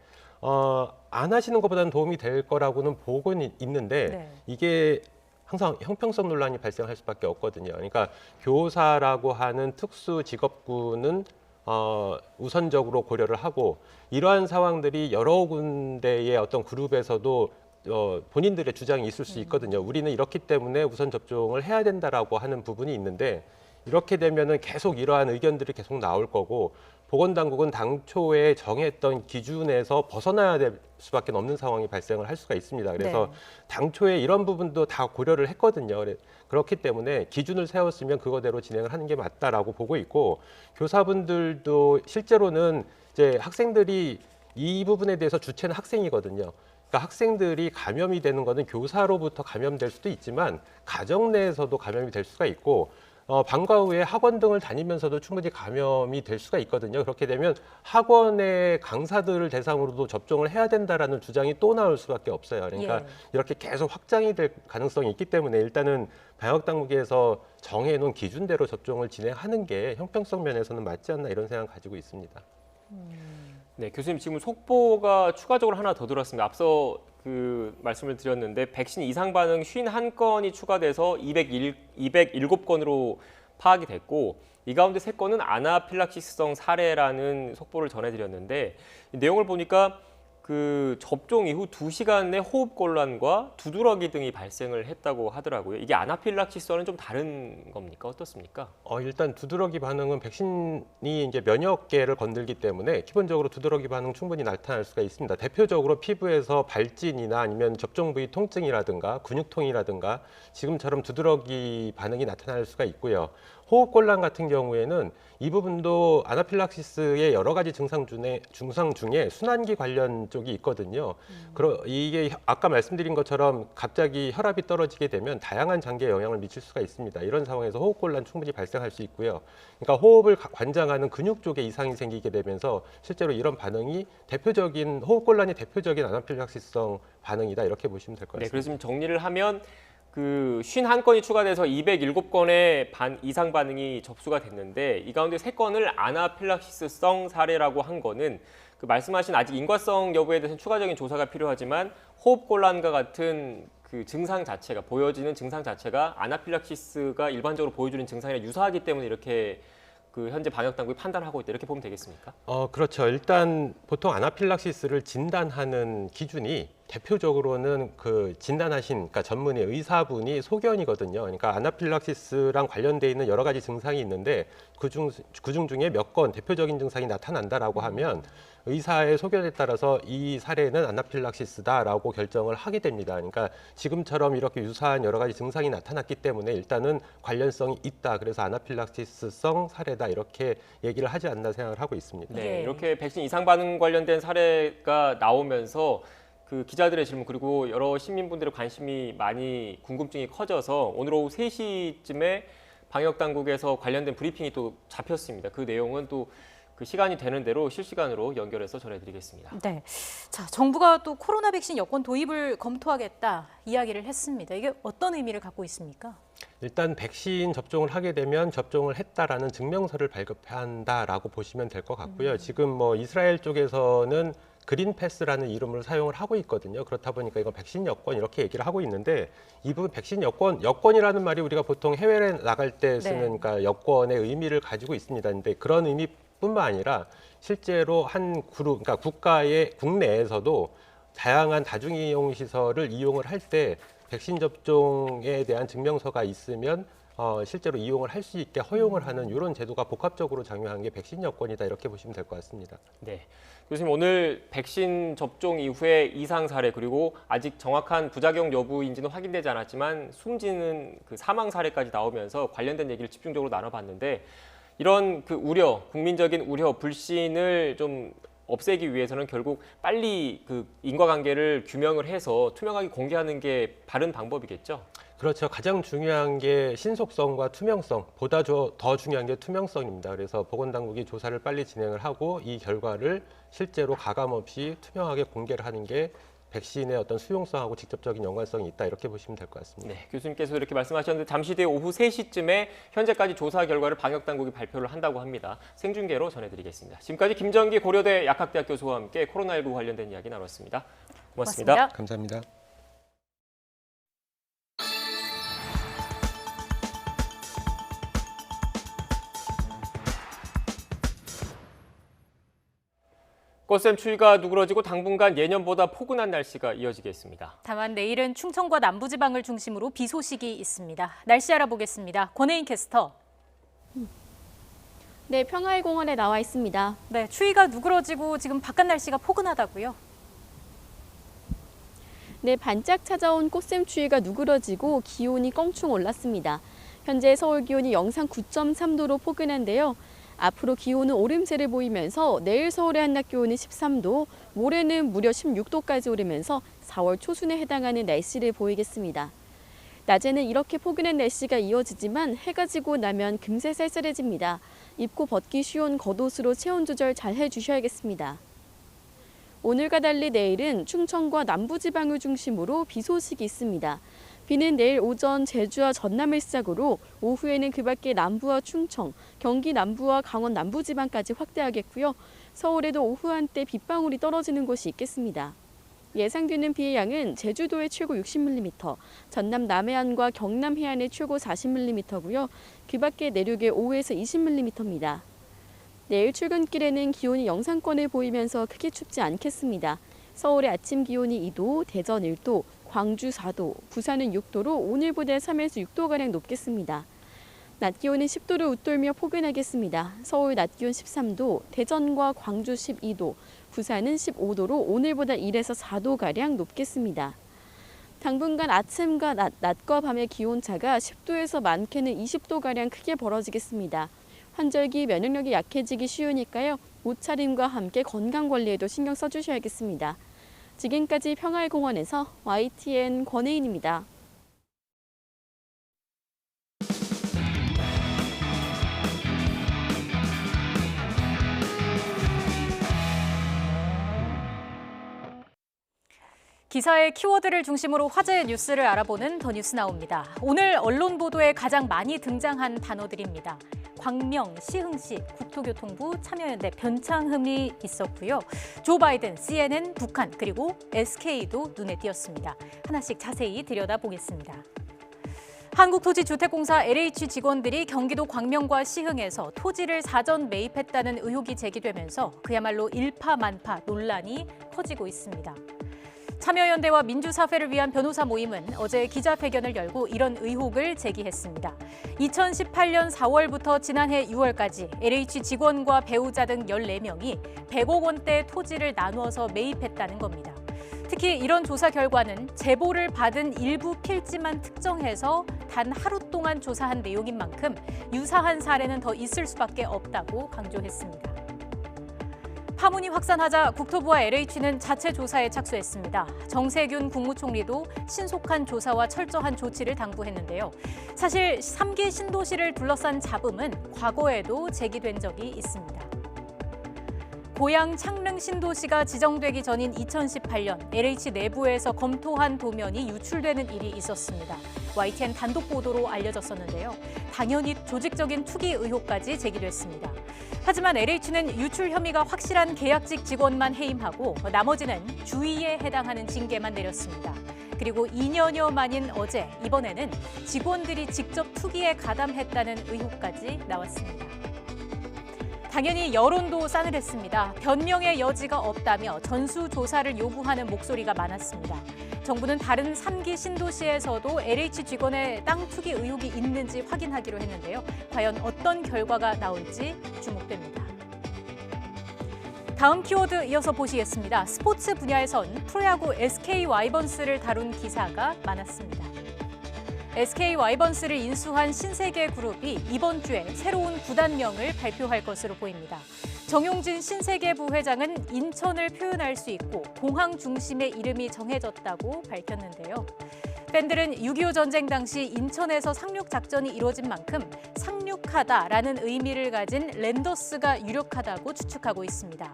안 하시는 것보다는 도움이 될 거라고는 보고는 있는데 네. 이게 항상 형평성 논란이 발생할 수밖에 없거든요. 그러니까 교사라고 하는 특수 직업군은 우선적으로 고려를 하고 이러한 상황들이 여러 군데의 어떤 그룹에서도 본인들의 주장이 있을 수 있거든요. 우리는 이렇기 때문에 우선 접종을 해야 된다라고 하는 부분이 있는데 이렇게 되면은 계속 이러한 의견들이 계속 나올 거고 보건당국은 당초에 정했던 기준에서 벗어나야 될 수밖에 없는 상황이 발생을 할 수가 있습니다. 그래서 네. 당초에 이런 부분도 다 고려를 했거든요. 그렇기 때문에 기준을 세웠으면 그거대로 진행을 하는 게 맞다라고 보고 있고 교사분들도 실제로는 이제 학생들이 이 부분에 대해서 주체는 학생이거든요. 그러니까 학생들이 감염이 되는 것은 교사로부터 감염될 수도 있지만 가정 내에서도 감염이 될 수가 있고 방과 후에 학원 등을 다니면서도 충분히 감염이 될 수가 있거든요. 그렇게 되면 학원의 강사들을 대상으로도 접종을 해야 된다라는 주장이 또 나올 수밖에 없어요. 그러니까 예. 이렇게 계속 확장이 될 가능성이 있기 때문에 일단은 방역 당국에서 정해놓은 기준대로 접종을 진행하는 게 형평성 면에서는 맞지 않나 이런 생각 가지고 있습니다. 네, 교수님 지금 속보가 추가적으로 하나 더 들었습니다. 앞서 그 말씀을 드렸는데 백신 이상 반응 51건이 추가돼서 207건으로 파악이 됐고 이 가운데 3건은 아나필락시스성 사례라는 속보를 전해드렸는데 이 내용을 보니까 그 접종 이후 2시간 내 호흡곤란과 두드러기 등이 발생을 했다고 하더라고요. 이게 아나필락시스와는 좀 다른 겁니까? 어떻습니까? 일단 두드러기 반응은 백신이 이제 면역계를 건들기 때문에 기본적으로 두드러기 반응 충분히 나타날 수가 있습니다. 대표적으로 피부에서 발진이나 아니면 접종 부위 통증이라든가 근육통이라든가 지금처럼 두드러기 반응이 나타날 수가 있고요. 호흡곤란 같은 경우에는 이 부분도 아나필락시스의 여러 가지 증상 중에 순환기 관련 쪽이 있거든요. 이게 아까 말씀드린 것처럼 갑자기 혈압이 떨어지게 되면 다양한 장기에 영향을 미칠 수가 있습니다. 이런 상황에서 호흡곤란 충분히 발생할 수 있고요. 그러니까 호흡을 관장하는 근육 쪽에 이상이 생기게 되면서 실제로 이런 반응이 호흡곤란이 대표적인 아나필락시스성 반응이다 이렇게 보시면 될 것 같습니다. 네, 그래서 지금 정리를 하면 그 51건이 추가돼서 207건의 이상 반응이 접수가 됐는데 이 가운데 3건을 아나필락시스성 사례라고 한 거는 그 말씀하신 아직 인과성 여부에 대해서는 추가적인 조사가 필요하지만 호흡곤란과 같은 그 증상 자체가 보여지는 증상 자체가 아나필락시스가 일반적으로 보여주는 증상이랑 유사하기 때문에 이렇게 그 현재 방역 당국이 판단하고 있다 이렇게 보면 되겠습니까? 그렇죠. 일단 보통 아나필락시스를 진단하는 기준이 대표적으로는 그 진단하신 그러니까 전문의 의사분이 소견이거든요. 그러니까 아나필락시스랑 관련돼 있는 여러 가지 증상이 있는데 그중 중에 몇 건 대표적인 증상이 나타난다라고 하면 의사의 소견에 따라서 이 사례는 아나필락시스다라고 결정을 하게 됩니다. 그러니까 지금처럼 이렇게 유사한 여러 가지 증상이 나타났기 때문에 일단은 관련성이 있다. 그래서 아나필락시스성 사례다 이렇게 얘기를 하지 않나 생각을 하고 있습니다. 네, 이렇게 백신 이상 반응 관련된 사례가 나오면서 그 기자들의 질문 그리고 여러 시민분들의 관심이 많이 궁금증이 커져서 오늘 오후 3시쯤에 방역 당국에서 관련된 브리핑이 또 잡혔습니다. 그 내용은 또 그 시간이 되는 대로 실시간으로 연결해서 전해드리겠습니다. 네, 자 정부가 또 코로나 백신 여권 도입을 검토하겠다 이야기를 했습니다. 이게 어떤 의미를 갖고 있습니까? 일단 백신 접종을 하게 되면 접종을 했다라는 증명서를 발급한다라고 보시면 될 것 같고요. 지금 뭐 이스라엘 쪽에서는 그린 패스라는 이름을 사용을 하고 있거든요. 그렇다 보니까 이건 백신 여권 이렇게 얘기를 하고 있는데 이 부분 백신 여권이라는 말이 우리가 보통 해외에 나갈 때 쓰는 그러니까 여권의 의미를 가지고 있습니다. 근데 그런 의미뿐만 아니라 실제로 한 그룹, 그러니까 국내에서도 다양한 다중이용 시설을 이용을 할 때 백신 접종에 대한 증명서가 있으면 실제로 이용을 할 수 있게 허용을 하는 이런 제도가 복합적으로 작용한 게 백신 여권이다 이렇게 보시면 될 것 같습니다. 네, 교수님 오늘 백신 접종 이후에 이상 사례 그리고 아직 정확한 부작용 여부인지는 확인되지 않았지만 숨지는 그 사망 사례까지 나오면서 관련된 얘기를 집중적으로 나눠봤는데 이런 그 우려, 국민적인 우려, 불신을 좀 없애기 위해서는 결국 빨리 그 인과관계를 규명을 해서 투명하게 공개하는 게 바른 방법이겠죠? 그렇죠. 가장 중요한 게 신속성과 투명성, 보다 더 중요한 게 투명성입니다. 그래서 보건당국이 조사를 빨리 진행을 하고 이 결과를 실제로 가감없이 투명하게 공개를 하는 게 백신의 어떤 수용성하고 직접적인 연관성이 있다 이렇게 보시면 될 것 같습니다. 네, 교수님께서 이렇게 말씀하셨는데 잠시 뒤에 오후 3시쯤에 현재까지 조사 결과를 방역당국이 발표를 한다고 합니다. 생중계로 전해드리겠습니다. 지금까지 김정기 고려대 약학대학 교수와 함께 코로나19 관련된 이야기 나눴습니다. 고맙습니다. 감사합니다. 꽃샘 추위가 누그러지고 당분간 예년보다 포근한 날씨가 이어지겠습니다. 다만 내일은 충청과 남부지방을 중심으로 비 소식이 있습니다. 날씨 알아보겠습니다. 권혜인 캐스터. 네, 평화의 공원에 나와 있습니다. 네, 추위가 누그러지고 지금 바깥 날씨가 포근하다고요? 네, 반짝 찾아온 꽃샘 추위가 누그러지고 기온이 껑충 올랐습니다. 현재 서울 기온이 영상 9.3도로 포근한데요. 앞으로 기온은 오름세를 보이면서 내일 서울의 한낮 기온이 13도, 모레는 무려 16도까지 오르면서 4월 초순에 해당하는 날씨를 보이겠습니다. 낮에는 이렇게 포근한 날씨가 이어지지만 해가 지고 나면 금세 쌀쌀해집니다. 입고 벗기 쉬운 겉옷으로 체온 조절 잘 해주셔야겠습니다. 오늘과 달리 내일은 충청과 남부지방을 중심으로 비 소식이 있습니다. 비는 내일 오전 제주와 전남을 시작으로 오후에는 그 밖에 남부와 충청, 경기 남부와 강원 남부지방까지 확대하겠고요. 서울에도 오후 한때 빗방울이 떨어지는 곳이 있겠습니다. 예상되는 비의 양은 제주도에 최고 60mm, 전남 남해안과 경남 해안에 최고 40mm고요. 그 밖에 내륙에 5에서 20mm입니다. 내일 출근길에는 기온이 영상권을 보이면서 크게 춥지 않겠습니다. 서울의 아침 기온이 2도, 대전 1도, 광주 4도, 부산은 6도로 오늘보다 3에서 6도가량 높겠습니다. 낮 기온은 10도를 웃돌며 포근하겠습니다. 서울 낮 기온 13도, 대전과 광주 12도, 부산은 15도로 오늘보다 1에서 4도가량 높겠습니다. 당분간 아침과 낮과 밤의 기온차가 10도에서 많게는 20도가량 크게 벌어지겠습니다. 환절기 면역력이 약해지기 쉬우니까요. 옷차림과 함께 건강관리에도 신경 써주셔야겠습니다. 지금까지 평화의 공원에서 YTN 권혜인입니다. 기사의 키워드를 중심으로 화제의 뉴스를 알아보는 더 뉴스 나옵니다. 오늘 언론 보도에 가장 많이 등장한 단어들입니다. 광명, 시흥시, 국토교통부, 참여연대, 변창흠이 있었고요. 조 바이든, CNN, 북한, 그리고 SK도 눈에 띄었습니다. 하나씩 자세히 들여다보겠습니다. 한국토지주택공사 LH 직원들이 경기도 광명과 시흥에서 토지를 사전 매입했다는 의혹이 제기되면서 그야말로 일파만파 논란이 커지고 있습니다. 참여연대와 민주사회를 위한 변호사 모임은 어제 기자회견을 열고 이런 의혹을 제기했습니다. 2018년 4월부터 지난해 6월까지 LH 직원과 배우자 등 14명이 100억 원대 토지를 나누어서 매입했다는 겁니다. 특히 이런 조사 결과는 제보를 받은 일부 필지만 특정해서 단 하루 동안 조사한 내용인 만큼 유사한 사례는 더 있을 수밖에 없다고 강조했습니다. 파문이 확산하자 국토부와 LH는 자체 조사에 착수했습니다. 정세균 국무총리도 신속한 조사와 철저한 조치를 당부했는데요. 사실 3기 신도시를 둘러싼 잡음은 과거에도 제기된 적이 있습니다. 고양 창릉 신도시가 지정되기 전인 2018년 LH 내부에서 검토한 도면이 유출되는 일이 있었습니다. YTN 단독 보도로 알려졌었는데요. 당연히 조직적인 투기 의혹까지 제기됐습니다. 하지만 LH는 유출 혐의가 확실한 계약직 직원만 해임하고 나머지는 주의에 해당하는 징계만 내렸습니다. 그리고 2년여 만인 어제 이번에는 직원들이 직접 투기에 가담했다는 의혹까지 나왔습니다. 당연히 여론도 싸늘했습니다. 변명의 여지가 없다며 전수조사를 요구하는 목소리가 많았습니다. 정부는 다른 3기 신도시에서도 LH 직원의 땅 투기 의혹이 있는지 확인하기로 했는데요. 과연 어떤 결과가 나올지 주목됩니다. 다음 키워드 이어서 보시겠습니다. 스포츠 분야에선 프로야구 SK 와이번스를 다룬 기사가 많았습니다. SK 와이번스를 인수한 신세계그룹이 이번 주에 새로운 구단명을 발표할 것으로 보입니다. 정용진 신세계 부회장은 인천을 표현할 수 있고 공항 중심의 이름이 정해졌다고 밝혔는데요. 팬들은 6.25 전쟁 당시 인천에서 상륙 작전이 이루어진 만큼 상륙하다라는 의미를 가진 랜더스가 유력하다고 추측하고 있습니다.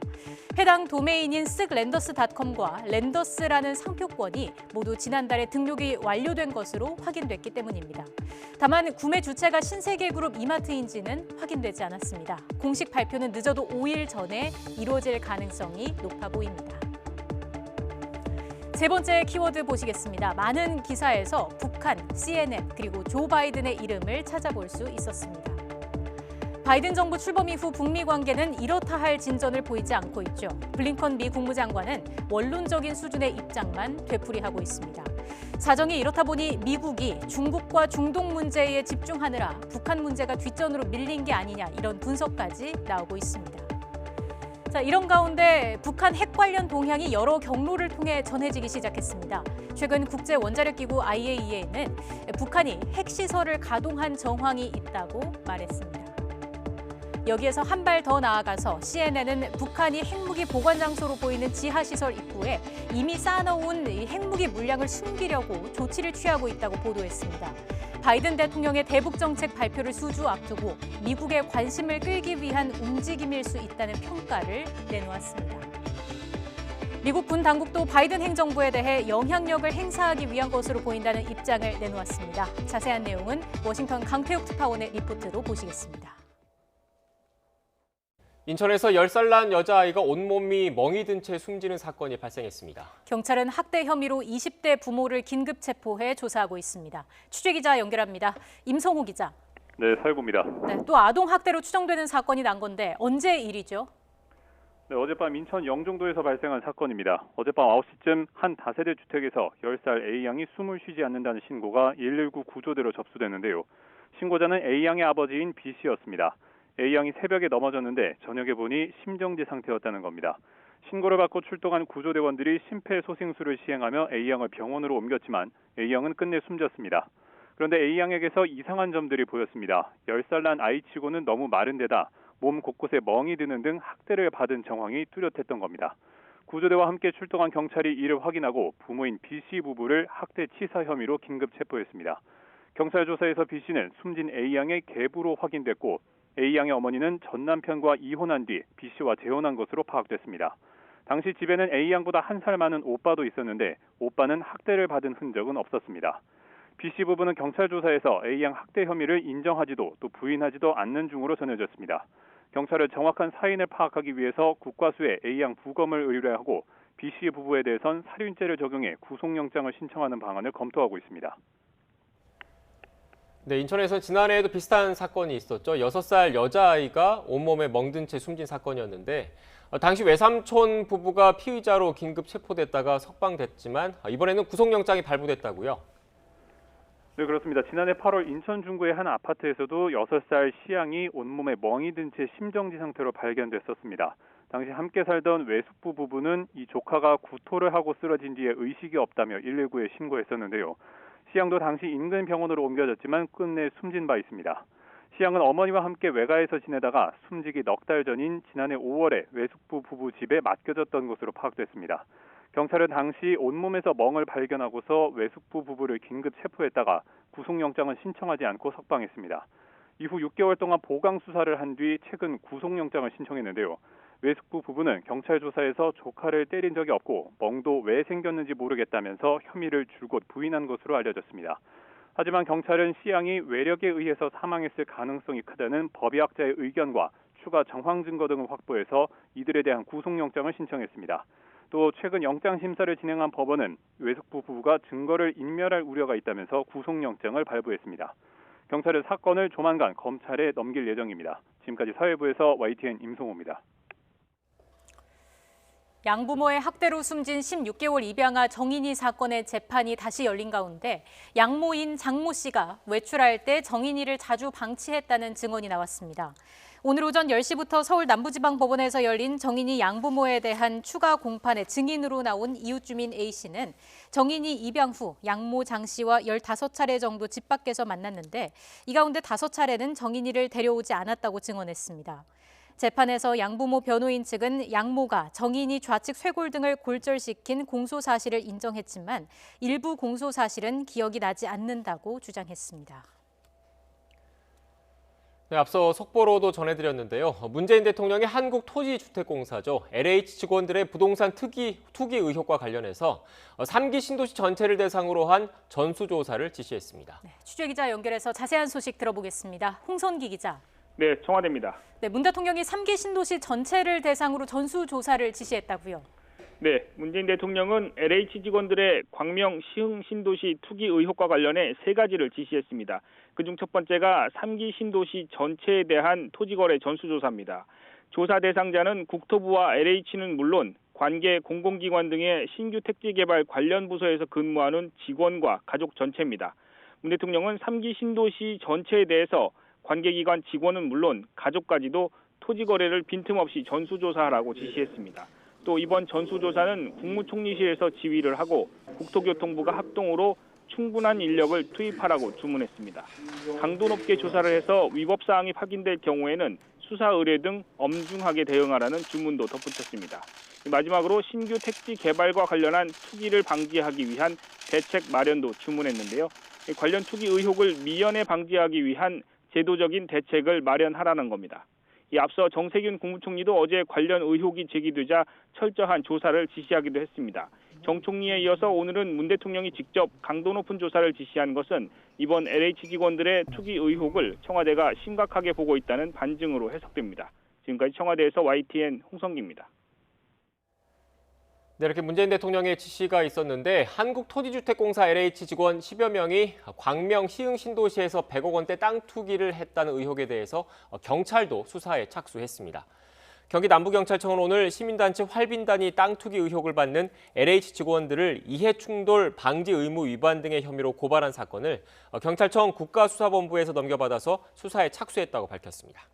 해당 도메인인 쓱랜더스.com과 랜더스라는 상표권이 모두 지난달에 등록이 완료된 것으로 확인됐기 때문입니다. 다만 구매 주체가 신세계그룹 이마트인지는 확인되지 않았습니다. 공식 발표는 늦어도 5일 전에 이루어질 가능성이 높아 보입니다. 세 번째 키워드 보시겠습니다. 많은 기사에서 북한, CNN 그리고 조 바이든의 이름을 찾아볼 수 있었습니다. 바이든 정부 출범 이후 북미 관계는 이렇다 할 진전을 보이지 않고 있죠. 블링컨 미 국무장관은 원론적인 수준의 입장만 되풀이하고 있습니다. 사정이 이렇다 보니 미국이 중국과 중동 문제에 집중하느라 북한 문제가 뒷전으로 밀린 게 아니냐 이런 분석까지 나오고 있습니다. 자, 이런 가운데 북한 핵 관련 동향이 여러 경로를 통해 전해지기 시작했습니다. 최근 국제원자력기구 IAEA는 북한이 핵시설을 가동한 정황이 있다고 말했습니다. 여기에서 한 발 더 나아가서 CNN은 북한이 핵무기 보관 장소로 보이는 지하시설 입구에 이미 쌓아놓은 핵무기 물량을 숨기려고 조치를 취하고 있다고 보도했습니다. 바이든 대통령의 대북 정책 발표를 수주 앞두고 미국의 관심을 끌기 위한 움직임일 수 있다는 평가를 내놓았습니다. 미국 군 당국도 바이든 행정부에 대해 영향력을 행사하기 위한 것으로 보인다는 입장을 내놓았습니다. 자세한 내용은 워싱턴 강태욱 특파원의 리포트로 보시겠습니다. 인천에서 10살 난 여자아이가 온몸이 멍이 든 채 숨지는 사건이 발생했습니다. 경찰은 학대 혐의로 20대 부모를 긴급 체포해 조사하고 있습니다. 취재기자 연결합니다. 임성호 기자. 네, 살구입니다. 네, 또 아동 학대로 추정되는 사건이 난 건데 언제 일이죠? 네, 어젯밤 인천 영종도에서 발생한 사건입니다. 어젯밤 9시쯤 한 다세대 주택에서 10살 A양이 숨을 쉬지 않는다는 신고가 119 구조대로 접수됐는데요. 신고자는 A양의 아버지인 B씨였습니다. A양이 새벽에 넘어졌는데 저녁에 보니 심정지 상태였다는 겁니다. 신고를 받고 출동한 구조대원들이 심폐소생술을 시행하며 A양을 병원으로 옮겼지만 A양은 끝내 숨졌습니다. 그런데 A양에게서 이상한 점들이 보였습니다. 10살 난 아이치고는 너무 마른 데다 몸 곳곳에 멍이 드는 등 학대를 받은 정황이 뚜렷했던 겁니다. 구조대와 함께 출동한 경찰이 이를 확인하고 부모인 B씨 부부를 학대 치사 혐의로 긴급 체포했습니다. 경찰 조사에서 B씨는 숨진 A양의 계부로 확인됐고 A양의 어머니는 전 남편과 이혼한 뒤 B씨와 재혼한 것으로 파악됐습니다. 당시 집에는 A양보다 1살 많은 오빠도 있었는데 오빠는 학대를 받은 흔적은 없었습니다. B씨 부부는 경찰 조사에서 A양 학대 혐의를 인정하지도 또 부인하지도 않는 중으로 전해졌습니다. 경찰은 정확한 사인을 파악하기 위해서 국과수에 A양 부검을 의뢰하고 B씨 부부에 대해선 살인죄를 적용해 구속영장을 신청하는 방안을 검토하고 있습니다. 네, 인천에서 지난해에도 비슷한 사건이 있었죠. 6살 여자아이가 온몸에 멍든 채 숨진 사건이었는데 당시 외삼촌 부부가 피의자로 긴급 체포됐다가 석방됐지만 이번에는 구속영장이 발부됐다고요. 네, 그렇습니다. 지난해 8월 인천 중구의 한 아파트에서도 6살 시양이 온몸에 멍이 든 채 심정지 상태로 발견됐었습니다. 당시 함께 살던 외숙부 부부는 이 조카가 구토를 하고 쓰러진 뒤에 의식이 없다며 119에 신고했었는데요. 시양도 당시 인근 병원으로 옮겨졌지만 끝내 숨진 바 있습니다. 시양은 어머니와 함께 외가에서 지내다가 숨지기 넉 달 전인 지난해 5월에 외숙부 부부 집에 맡겨졌던 것으로 파악됐습니다. 경찰은 당시 온몸에서 멍을 발견하고서 외숙부 부부를 긴급 체포했다가 구속영장은 신청하지 않고 석방했습니다. 이후 6개월 동안 보강 수사를 한 뒤 최근 구속영장을 신청했는데요. 외숙부 부부는 경찰 조사에서 조카를 때린 적이 없고 멍도 왜 생겼는지 모르겠다면서 혐의를 줄곧 부인한 것으로 알려졌습니다. 하지만 경찰은 시양이 외력에 의해서 사망했을 가능성이 크다는 법의학자의 의견과 추가 정황 증거 등을 확보해서 이들에 대한 구속영장을 신청했습니다. 또 최근 영장 심사를 진행한 법원은 외숙부 부부가 증거를 인멸할 우려가 있다면서 구속영장을 발부했습니다. 경찰은 사건을 조만간 검찰에 넘길 예정입니다. 지금까지 사회부에서 YTN 임송호입니다. 양부모의 학대로 숨진 16개월 입양아 정인이 사건의 재판이 다시 열린 가운데 양모인 장모 씨가 외출할 때 정인이를 자주 방치했다는 증언이 나왔습니다. 오늘 오전 10시부터 서울 남부지방법원에서 열린 정인이 양부모에 대한 추가 공판의 증인으로 나온 이웃주민 A씨는 정인이 입양 후 양모 장 씨와 15차례 정도 집 밖에서 만났는데 이 가운데 5차례는 정인이를 데려오지 않았다고 증언했습니다. 재판에서 양부모 변호인 측은 양모가 정인이 좌측 쇄골 등을 골절시킨 공소 사실을 인정했지만 일부 공소 사실은 기억이 나지 않는다고 주장했습니다. 네, 앞서 속보로도 전해드렸는데요. 문재인 대통령의 한국토지주택공사죠. LH 직원들의 부동산 투기 의혹과 관련해서 3기 신도시 전체를 대상으로 한 전수조사를 지시했습니다. 네, 취재기자 연결해서 자세한 소식 들어보겠습니다. 홍선기 기자. 네, 청와대입니다. 네, 문 대통령이 3기 신도시 전체를 대상으로 전수조사를 지시했다고요. 네, 문재인 대통령은 LH 직원들의 광명 시흥 신도시 투기 의혹과 관련해 3가지를 지시했습니다. 그중 첫 번째가 3기 신도시 전체에 대한 토지거래 전수조사입니다. 조사 대상자는 국토부와 LH는 물론 관계 공공기관 등의 신규 택지개발 관련 부서에서 근무하는 직원과 가족 전체입니다. 문 대통령은 3기 신도시 전체에 대해서 관계기관 직원은 물론 가족까지도 토지거래를 빈틈없이 전수조사하라고 지시했습니다. 또 이번 전수조사는 국무총리실에서 지휘를 하고 국토교통부가 합동으로 충분한 인력을 투입하라고 주문했습니다. 강도 높게 조사를 해서 위법사항이 확인될 경우에는 수사 의뢰 등 엄중하게 대응하라는 주문도 덧붙였습니다. 마지막으로 신규 택지 개발과 관련한 투기를 방지하기 위한 대책 마련도 주문했는데요. 관련 투기 의혹을 미연에 방지하기 위한 제도적인 대책을 마련하라는 겁니다. 앞서 정세균 국무총리도 어제 관련 의혹이 제기되자 철저한 조사를 지시하기도 했습니다. 정 총리에 이어서 오늘은 문 대통령이 직접 강도 높은 조사를 지시한 것은 이번 LH 직원들의 투기 의혹을 청와대가 심각하게 보고 있다는 반증으로 해석됩니다. 지금까지 청와대에서 YTN 홍성기입니다. 네, 이렇게 문재인 대통령의 지시가 있었는데 한국토지주택공사 LH 직원 10여 명이 광명 시흥 신도시에서 100억 원대 땅 투기를 했다는 의혹에 대해서 경찰도 수사에 착수했습니다. 경기 남부경찰청은 오늘 시민단체 활빈단이 땅 투기 의혹을 받는 LH 직원들을 이해충돌 방지 의무 위반 등의 혐의로 고발한 사건을 경찰청 국가수사본부에서 넘겨받아서 수사에 착수했다고 밝혔습니다.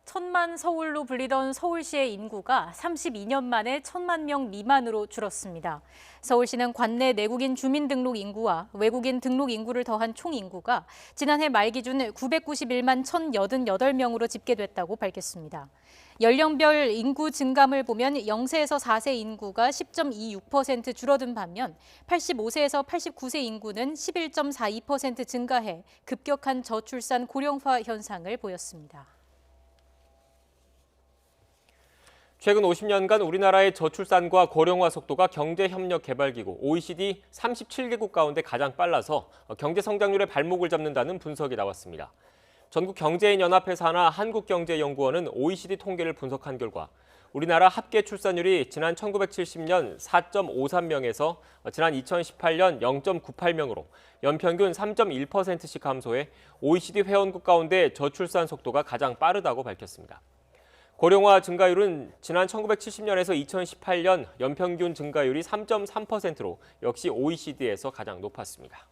천만 서울로 불리던 서울시의 인구가 32년 만에 1,000만 명 미만으로 줄었습니다. 서울시는 관내 내국인 주민등록 인구와 외국인 등록 인구를 더한 총 인구가 지난해 말 기준 991만 1,088명으로 집계됐다고 밝혔습니다. 연령별 인구 증감을 보면 0세에서 4세 인구가 10.26% 줄어든 반면 85세에서 89세 인구는 11.42% 증가해 급격한 저출산 고령화 현상을 보였습니다. 최근 50년간 우리나라의 저출산과 고령화 속도가 경제협력개발기구 OECD 37개국 가운데 가장 빨라서 경제 성장률의 발목을 잡는다는 분석이 나왔습니다. 전국경제인연합회사나 한국경제연구원은 OECD 통계를 분석한 결과 우리나라 합계 출산율이 지난 1970년 4.53명에서 지난 2018년 0.98명으로 연평균 3.1%씩 감소해 OECD 회원국 가운데 저출산 속도가 가장 빠르다고 밝혔습니다. 고령화 증가율은 지난 1970년에서 2018년 연평균 증가율이 3.3%로 역시 OECD에서 가장 높았습니다.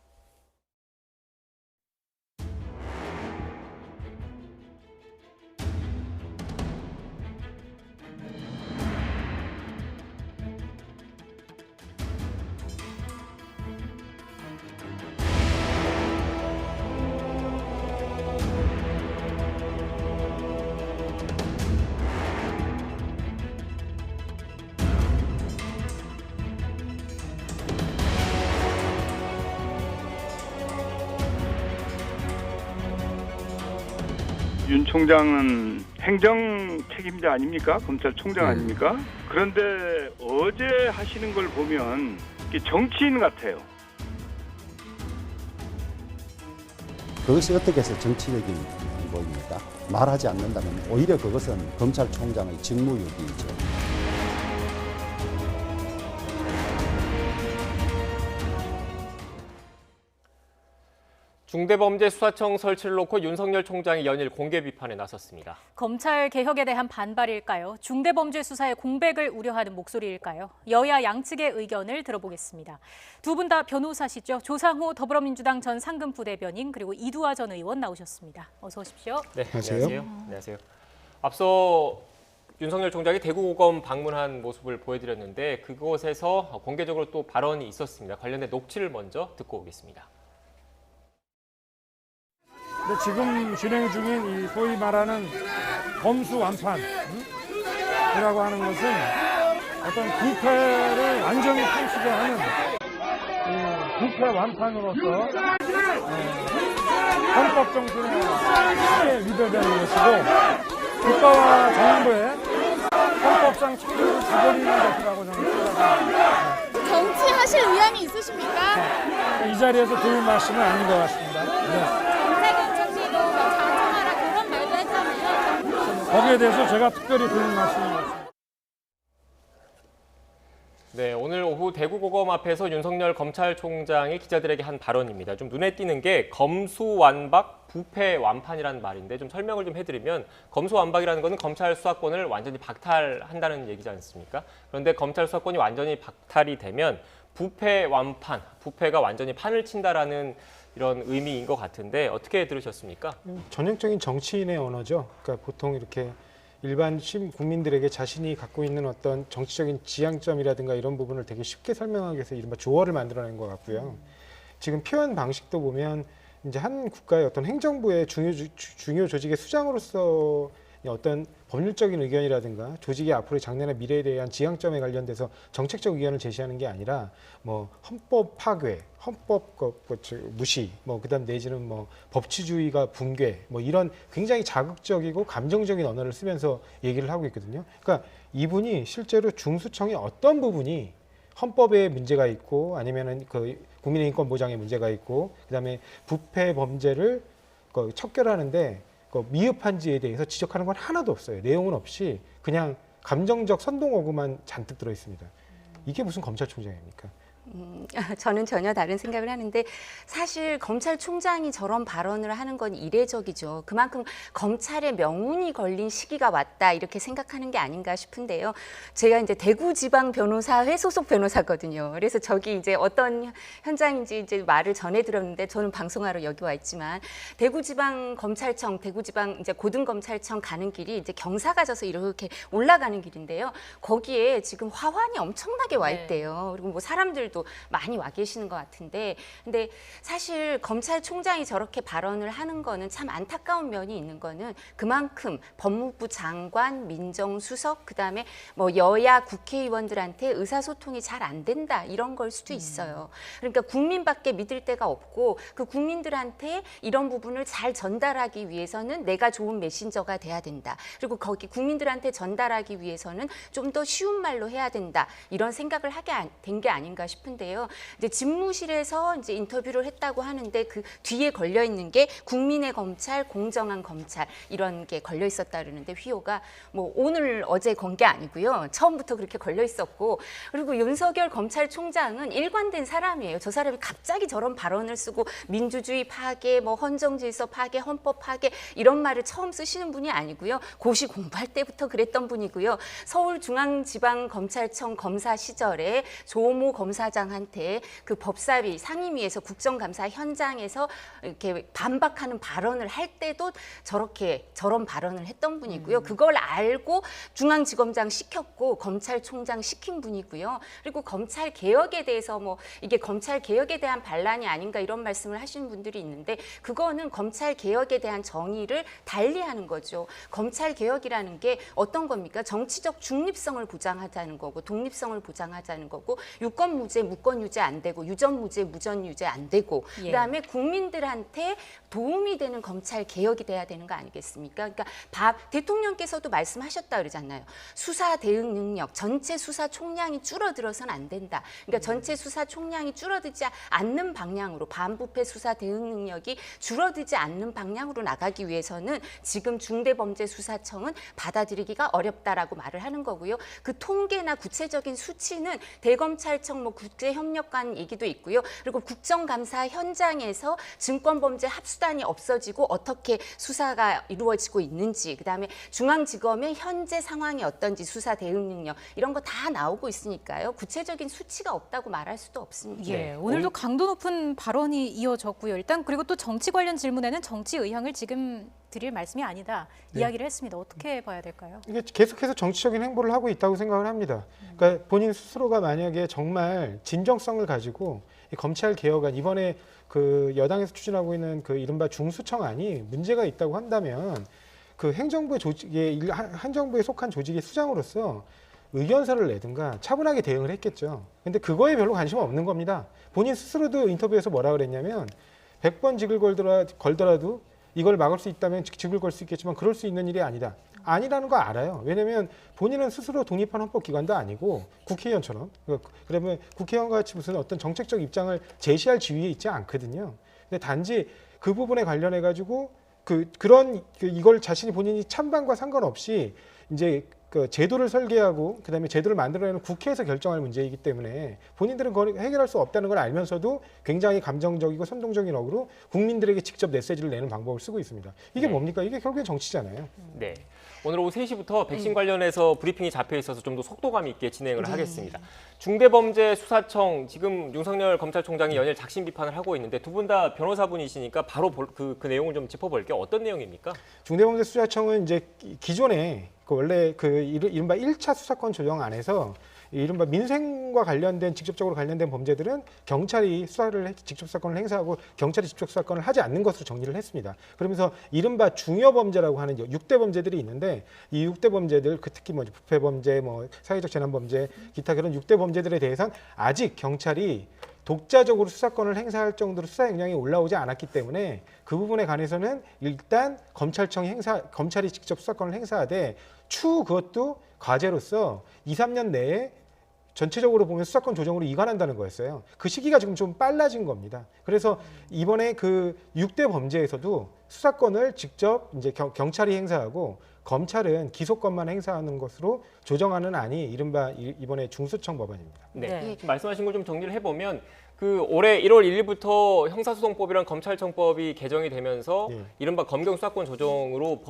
윤 총장은 행정 책임자 아닙니까? 검찰총장 아닙니까? 그런데 어제 하시는 걸 보면 정치인 같아요. 그것이 어떻게 해서 정치적인 행보입니까? 말하지 않는다면 오히려 그것은 검찰총장의 직무유기이죠. 중대범죄수사청 설치를 놓고 윤석열 총장이 연일 공개 비판에 나섰습니다. 검찰 개혁에 대한 반발일까요? 중대범죄 수사의 공백을 우려하는 목소리일까요? 여야 양측의 의견을 들어보겠습니다. 두 분 다 변호사시죠? 조상호 더불어민주당 전 상근부 대변인 그리고 이두화 전 의원 나오셨습니다. 어서 오십시오. 네, 안녕하세요. 앞서 윤석열 총장이 대구고검 방문한 모습을 보여드렸는데 그곳에서 공개적으로 또 발언이 있었습니다. 관련된 녹취를 먼저 듣고 오겠습니다. 근데 지금 진행 중인 이 소위 말하는 검수 완판이라고 하는 것은 어떤 부패를 완전히 통치게 하는 부패 완판으로서 헌법 정신에 크게 위배되는 것이고 국가와 정부의 헌법상 책임을 저버리는 것이라고 저는 생각합니다. 정치하실 의향이 있으십니까? 이 자리에서 드릴 말씀은 아닌 것 같습니다. 네. 거기에 대해서 제가 특별히 드리는 말씀이 없습니다. 네, 오늘 오후 대구고검 앞에서 윤석열 검찰총장이 기자들에게 한 발언입니다. 좀 눈에 띄는 게 검수완박, 부패완판이라는 말인데 좀 설명을 좀 해드리면 검수완박이라는 것은 검찰 수사권을 완전히 박탈한다는 얘기지 않습니까? 그런데 검찰 수사권이 완전히 박탈이 되면 부패완판, 부패가 완전히 판을 친다라는 이런 의미인 것 같은데 어떻게 들으셨습니까? 전형적인 정치인의 언어죠. 그러니까 보통 이렇게 일반 국민들에게 자신이 갖고 있는 어떤 정치적인 지향점이라든가 이런 부분을 되게 쉽게 설명하기 위해서 이른바 조어를 만들어낸 것 같고요. 지금 표현 방식도 보면 이제 한 국가의 어떤 행정부의 중요 조직의 수장으로서 어떤 법률적인 의견이라든가 조직의 앞으로의 장래나 미래에 대한 지향점에 관련돼서 정책적 의견을 제시하는 게 아니라 뭐 헌법 파괴, 헌법 무시, 뭐 그다음 내지는 뭐 법치주의가 붕괴, 뭐 이런 굉장히 자극적이고 감정적인 언어를 쓰면서 얘기를 하고 있거든요. 그러니까 이분이 실제로 중수청의 어떤 부분이 헌법에 문제가 있고 아니면은 그 국민의 인권 보장에 문제가 있고 그다음에 부패 범죄를 척결하는데 미흡한지에 대해서 지적하는 건 하나도 없어요. 내용은 없이 그냥 감정적 선동어구만 잔뜩 들어 있습니다. 이게 무슨 검찰총장입니까? 저는 전혀 다른 생각을 하는데 사실 검찰총장이 저런 발언을 하는 건 이례적이죠. 그만큼 검찰의 명운이 걸린 시기가 왔다 이렇게 생각하는 게 아닌가 싶은데요. 제가 이제 대구지방변호사회 소속 변호사거든요. 그래서 저기 이제 어떤 현장인지 이제 말을 전해 들었는데 저는 방송하러 여기 와 있지만 대구지방검찰청, 대구지방 이제 고등검찰청 가는 길이 이제 경사가 져서 이렇게 올라가는 길인데요. 거기에 지금 화환이 엄청나게 와 있대요. 그리고 뭐 사람들도 많이 와 계시는 것 같은데 근데 사실 검찰총장이 저렇게 발언을 하는 거는 참 안타까운 면이 있는 거는 그만큼 법무부 장관, 민정수석 그다음에 뭐 여야 국회의원들한테 의사소통이 잘 안 된다 이런 걸 수도 있어요. 그러니까 국민밖에 믿을 데가 없고 그 국민들한테 이런 부분을 잘 전달하기 위해서는 내가 좋은 메신저가 돼야 된다. 그리고 거기 국민들한테 전달하기 위해서는 좀 더 쉬운 말로 해야 된다. 이런 생각을 하게 된 게 아닌가 싶어요. 싶은데요. 이제 집무실에서 이제 인터뷰를 했다고 하는데 그 뒤에 걸려 있는 게 국민의 검찰, 공정한 검찰 이런 게 걸려 있었다 그러는데 휘호가 뭐 오늘 어제 건 게 아니고요. 처음부터 그렇게 걸려 있었고 그리고 윤석열 검찰총장은 일관된 사람이에요. 저 사람이 갑자기 저런 발언을 쓰고 민주주의 파괴, 뭐 헌정질서 파괴, 헌법 파괴 이런 말을 처음 쓰시는 분이 아니고요. 고시 공부할 때부터 그랬던 분이고요. 서울중앙지방검찰청 검사 시절에 조모 검사장한테 그 법사위 상임위에서 국정감사 현장에서 이렇게 반박하는 발언을 할 때도 저런 발언을 했던 분이고요. 그걸 알고 중앙지검장 시켰고 검찰총장 시킨 분이고요. 그리고 검찰 개혁에 대해서 뭐 이게 검찰 개혁에 대한 반란이 아닌가 이런 말씀을 하시는 분들이 있는데 그거는 검찰 개혁에 대한 정의를 달리하는 거죠. 검찰 개혁이라는 게 어떤 겁니까? 정치적 중립성을 보장하자는 거고 독립성을 보장하자는 거고 유권 무죄, 무권 유죄 안 되고 유전 무죄, 무전 유죄 안 되고 예. 그다음에 국민들한테 도움이 되는 검찰 개혁이 돼야 되는 거 아니겠습니까? 그러니까 대통령께서도 말씀하셨다 그러잖아요. 수사 대응 능력, 전체 수사 총량이 줄어들어서는 안 된다. 그러니까 전체 수사 총량이 줄어들지 않는 방향으로 반부패 수사 대응 능력이 줄어들지 않는 방향으로 나가기 위해서는 지금 중대범죄수사청은 받아들이기가 어렵다라고 말을 하는 거고요. 그 통계나 구체적인 수치는 대검찰청 뭐 국제협력관 얘기도 있고요. 그리고 국정감사 현장에서 증권범죄 합수단이 없어지고 어떻게 수사가 이루어지고 있는지 그다음에 중앙지검의 현재 상황이 어떤지 수사 대응 능력 이런 거 다 나오고 있으니까요. 구체적인 수치가 없다고 말할 수도 없습니다. 예, 오늘도 강도 높은 발언이 이어졌고요. 일단 그리고 또 정치 관련 질문에는 정치 의향을 지금 드릴 말씀이 아니다 이야기를 했습니다. 어떻게 봐야 될까요? 이게 계속해서 정치적인 행보를 하고 있다고 생각을 합니다. 그러니까 본인 스스로가 만약에 정말 진정성을 가지고 이 검찰 개혁안 이번에 그 여당에서 추진하고 있는 그 이른바 중수청안이 문제가 있다고 한다면 그 행정부의 조직에 행정부에 속한 조직의 수장으로서 의견서를 내든가 차분하게 대응을 했겠죠. 근데 그거에 별로 관심 없는 겁니다. 본인 스스로도 인터뷰에서 뭐라 그랬냐면 100번 직을 걸더라도 이걸 막을 수 있다면 직을 걸 수 있겠지만 그럴 수 있는 일이 아니다. 아니라는 거 알아요. 왜냐하면 본인은 스스로 독립한 헌법기관도 아니고 국회의원처럼 그러면 국회의원과 같이 무슨 어떤 정책적 입장을 제시할 지위에 있지 않거든요. 근데 단지 그 부분에 관련해 가지고 이걸 자신이 본인이 찬반과 상관없이 이제 그 제도를 설계하고 그다음에 제도를 만들어내는 국회에서 결정할 문제이기 때문에 본인들은 그걸 해결할 수 없다는 걸 알면서도 굉장히 감정적이고 선동적인 어구로 국민들에게 직접 메시지를 내는 방법을 쓰고 있습니다. 이게 뭡니까? 이게 결국엔 정치잖아요. 네. 오늘 오후 3시부터 백신 관련해서 브리핑이 잡혀 있어서 좀 더 속도감 있게 진행을 하겠습니다. 중대범죄수사청 지금 윤석열 검찰총장이 연일 작심 비판을 하고 있는데 두 분 다 변호사분이시니까 바로 그 내용을 좀 짚어볼게요. 어떤 내용입니까? 중대범죄수사청은 이제 기존에 원래 이른바 1차 수사권 조정안에서 이른바 민생과 관련된 직접적으로 관련된 범죄들은 경찰이 직접 수사권을 행사하고 경찰이 직접 수사권을 하지 않는 것으로 정리를 했습니다. 그러면서 이른바 중요 범죄라고 하는 6대 범죄들이 있는데 이 6대 범죄들 특히 뭐 부패 범죄, 뭐 사회적 재난 범죄, 기타 그런 6대 범죄들에 대해서는 아직 경찰이 독자적으로 수사권을 행사할 정도로 수사 역량이 올라오지 않았기 때문에 그 부분에 관해서는 일단 검찰이 직접 수사권을 행사하되 추후 그것도 과제로서 2, 3년 내에 전체적으로 보면 수사권 조정으로 이관한다는 거였어요. 그 시기가 지금 좀 빨라진 겁니다. 그래서 이번에 그 6대 범죄에서도 수사권을 직접 이제 경찰이 행사하고 검찰은 기소권만 행사하는 것으로 조정하는 안이 이른바 이번에 중수청 법안입니다. 네. 말씀하신 걸 좀 정리를 해보면 그 올해 1월 1일부터 형사소송법이랑 검찰청법이 개정이 되면서 이른바 검경 수사권 조정으로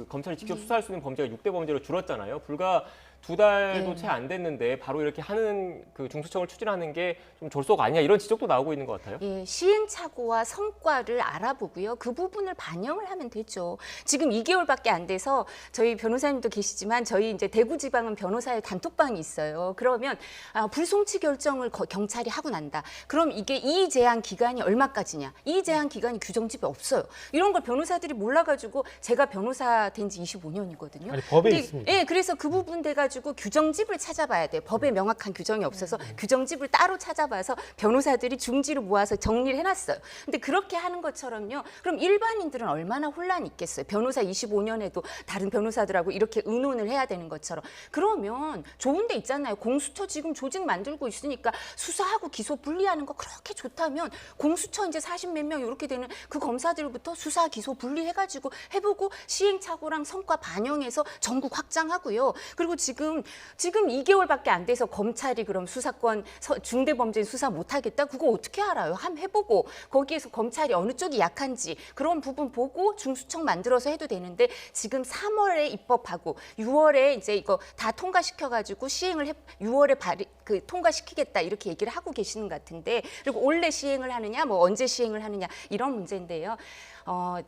검찰이 직접 수사할 수 있는 범죄가 6대 범죄로 줄었잖아요. 불과 2달도 채 안 됐는데 바로 이렇게 하는 그 중수청을 추진하는 게 좀 졸속 아니냐 이런 지적도 나오고 있는 것 같아요. 예, 시행착오와 성과를 알아보고요. 그 부분을 반영을 하면 되죠. 지금 2개월밖에 안 돼서 저희 변호사님도 계시지만 저희 이제 대구지방은 변호사의 단톡방이 있어요. 그러면 불송치 결정을 경찰이 하고 난다. 그럼 이게 이의 제한 기간이 얼마까지냐? 이의 제한 기간이 규정집에 없어요. 이런 걸 변호사들이 몰라가지고 제가 변호사 된 지 25년이거든요. 아니 법에 있습니다. 예, 그래서 그 부분 돼가지고 가가지고 규정집을 찾아봐야 돼요. 법에 명확한 규정이 없어서 규정집을 따로 찾아봐서 변호사들이 중지를 모아서 정리를 해놨어요. 근데 그렇게 하는 것처럼요. 그럼 일반인들은 얼마나 혼란이 있겠어요. 변호사 25년에도 다른 변호사들하고 이렇게 의논을 해야 되는 것처럼. 그러면 좋은 데 있잖아요. 공수처 지금 조직 만들고 있으니까 수사하고 기소 분리하는 거 그렇게 좋다면 공수처 이제 40몇 명 이렇게 되는 그 검사들부터 수사 기소 분리해가지고 해보고 시행착오랑 성과 반영해서 전국 확장하고요. 그리고 지금 2개월밖에 안 돼서 검찰이 그럼 수사권 중대범죄 수사 못하겠다? 그거 어떻게 알아요? 한번 해보고 거기에서 검찰이 어느 쪽이 약한지 그런 부분 보고 중수청 만들어서 해도 되는데 지금 3월에 입법하고 6월에 이제 이거 다 통과시켜가지고 시행을 6월에 통과시키겠다 이렇게 얘기를 하고 계시는 것 같은데 그리고 올해 시행을 하느냐 뭐 언제 시행을 하느냐 이런 문제인데요.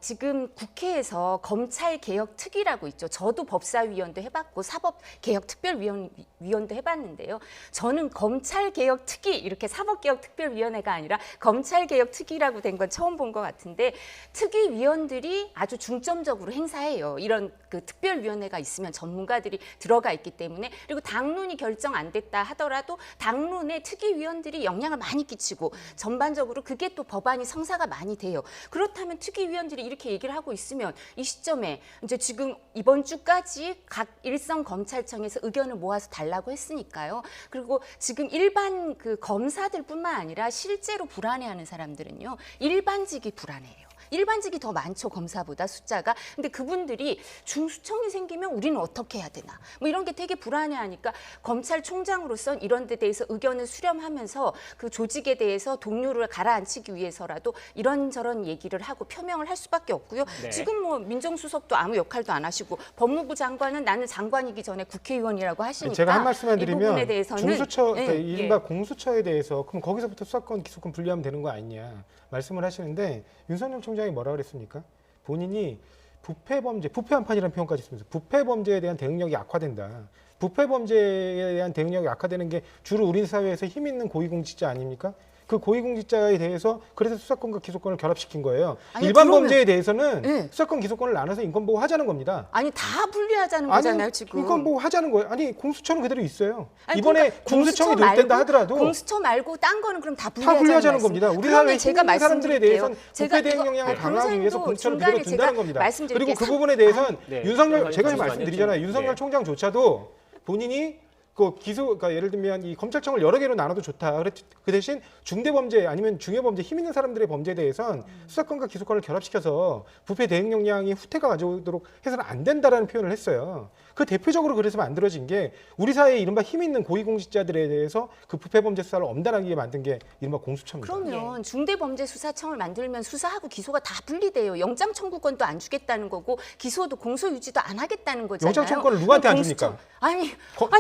지금 국회에서 검찰개혁특위라고 있죠. 저도 법사위원도 해봤고 사법개혁특별위원도 해봤는데요. 저는 검찰개혁특위 이렇게 사법개혁특별위원회가 아니라 검찰개혁특위라고 된 건 처음 본 것 같은데 특위위원들이 아주 중점적으로 행사해요. 이런 그 특별위원회가 있으면 전문가들이 들어가 있기 때문에 그리고 당론이 결정 안 됐다 하더라도 당론에 특위위원들이 영향을 많이 끼치고 전반적으로 그게 또 법안이 성사가 많이 돼요. 그렇다면 특위위원들이 이렇게 얘기를 하고 있으면 이 시점에 이제 지금 이번 주까지 각 일선 검찰청에서 의견을 모아서 달라고 했으니까요. 그리고 지금 일반 그 검사들뿐만 아니라 실제로 불안해하는 사람들은요. 일반직이 불안해요. 일반직이 더 많죠, 검사보다 숫자가. 근데 그분들이 중수청이 생기면 우리는 어떻게 해야 되나 뭐 이런 게 되게 불안해하니까 검찰총장으로선 이런 데 대해서 의견을 수렴하면서 그 조직에 대해서 동료를 가라앉히기 위해서라도 이런저런 얘기를 하고 표명을 할 수밖에 없고요. 네. 지금 뭐 민정수석도 아무 역할도 안 하시고 법무부 장관은 나는 장관이기 전에 국회의원이라고 하시니까 제가 한 말씀만 이 부분에 드리면 대해서는 중수처, 예, 그러니까 예. 이른바 공수처에 대해서 그럼 거기서부터 수사권, 기소권 분리하면 되는 거 아니냐 말씀을 하시는데 윤석열 총장이 뭐라 그랬습니까? 본인이 부패범죄, 부패한판이라는 표현까지 쓰면서 부패범죄에 대한 대응력이 약화된다. 부패범죄에 대한 대응력이 약화되는 게 주로 우리 사회에서 힘 있는 고위공직자 아닙니까? 그 고위공직자에 대해서 그래서 수사권과 기소권을 결합시킨 거예요. 아니, 일반 그러면- 범죄에 대해서는 네. 수사권, 기소권을 나눠서 인권보호 하자는 겁니다. 아니 다 분리하자는 거잖아요 아니, 지금. 인권보호 하자는 거예요. 아니 공수처는 그대로 있어요. 아니, 이번에 그러니까 공수청이 공수처 늘된다 말고, 하더라도 공수처 말고 딴 거는 그럼 다 다 분리하자는 겁니다. 우리 사회에 제가 힘있는 사람들에 대해서는 제가 부패 대응 이거- 역량을 네, 강화하기 위해서 변호사님도 공수처를 중간에 그대로 둔다는 제가 겁니다. 말씀드릴게요. 그리고 그 부분에 대해서는 네, 윤석열 제가 지금 잠시만요. 말씀드리잖아요. 윤석열 네. 총장조차도 본인이 그 그러니까 예를 들면 이 검찰청을 여러 개로 나눠도 좋다. 그 대신 중대범죄 아니면 중요범죄 힘 있는 사람들의 범죄에 대해선 수사권과 기소권을 결합시켜서 부패 대응 역량이 후퇴가 가져오도록 해서는 안 된다라는 표현을 했어요. 그 대표적으로 그래서 만들어진 게 우리 사회에 이른바 힘 있는 고위공직자들에 대해서 그 부패범죄 수사를 엄단하게 만든 게 이른바 공수처입니다. 그러면 중대범죄수사청을 만들면 수사하고 기소가 다 분리돼요. 영장 청구권도 안 주겠다는 거고 기소도 공소 유지도 안 하겠다는 거잖아요. 영장 청구권을 누구한테 안 공수처- 줍니까? 아니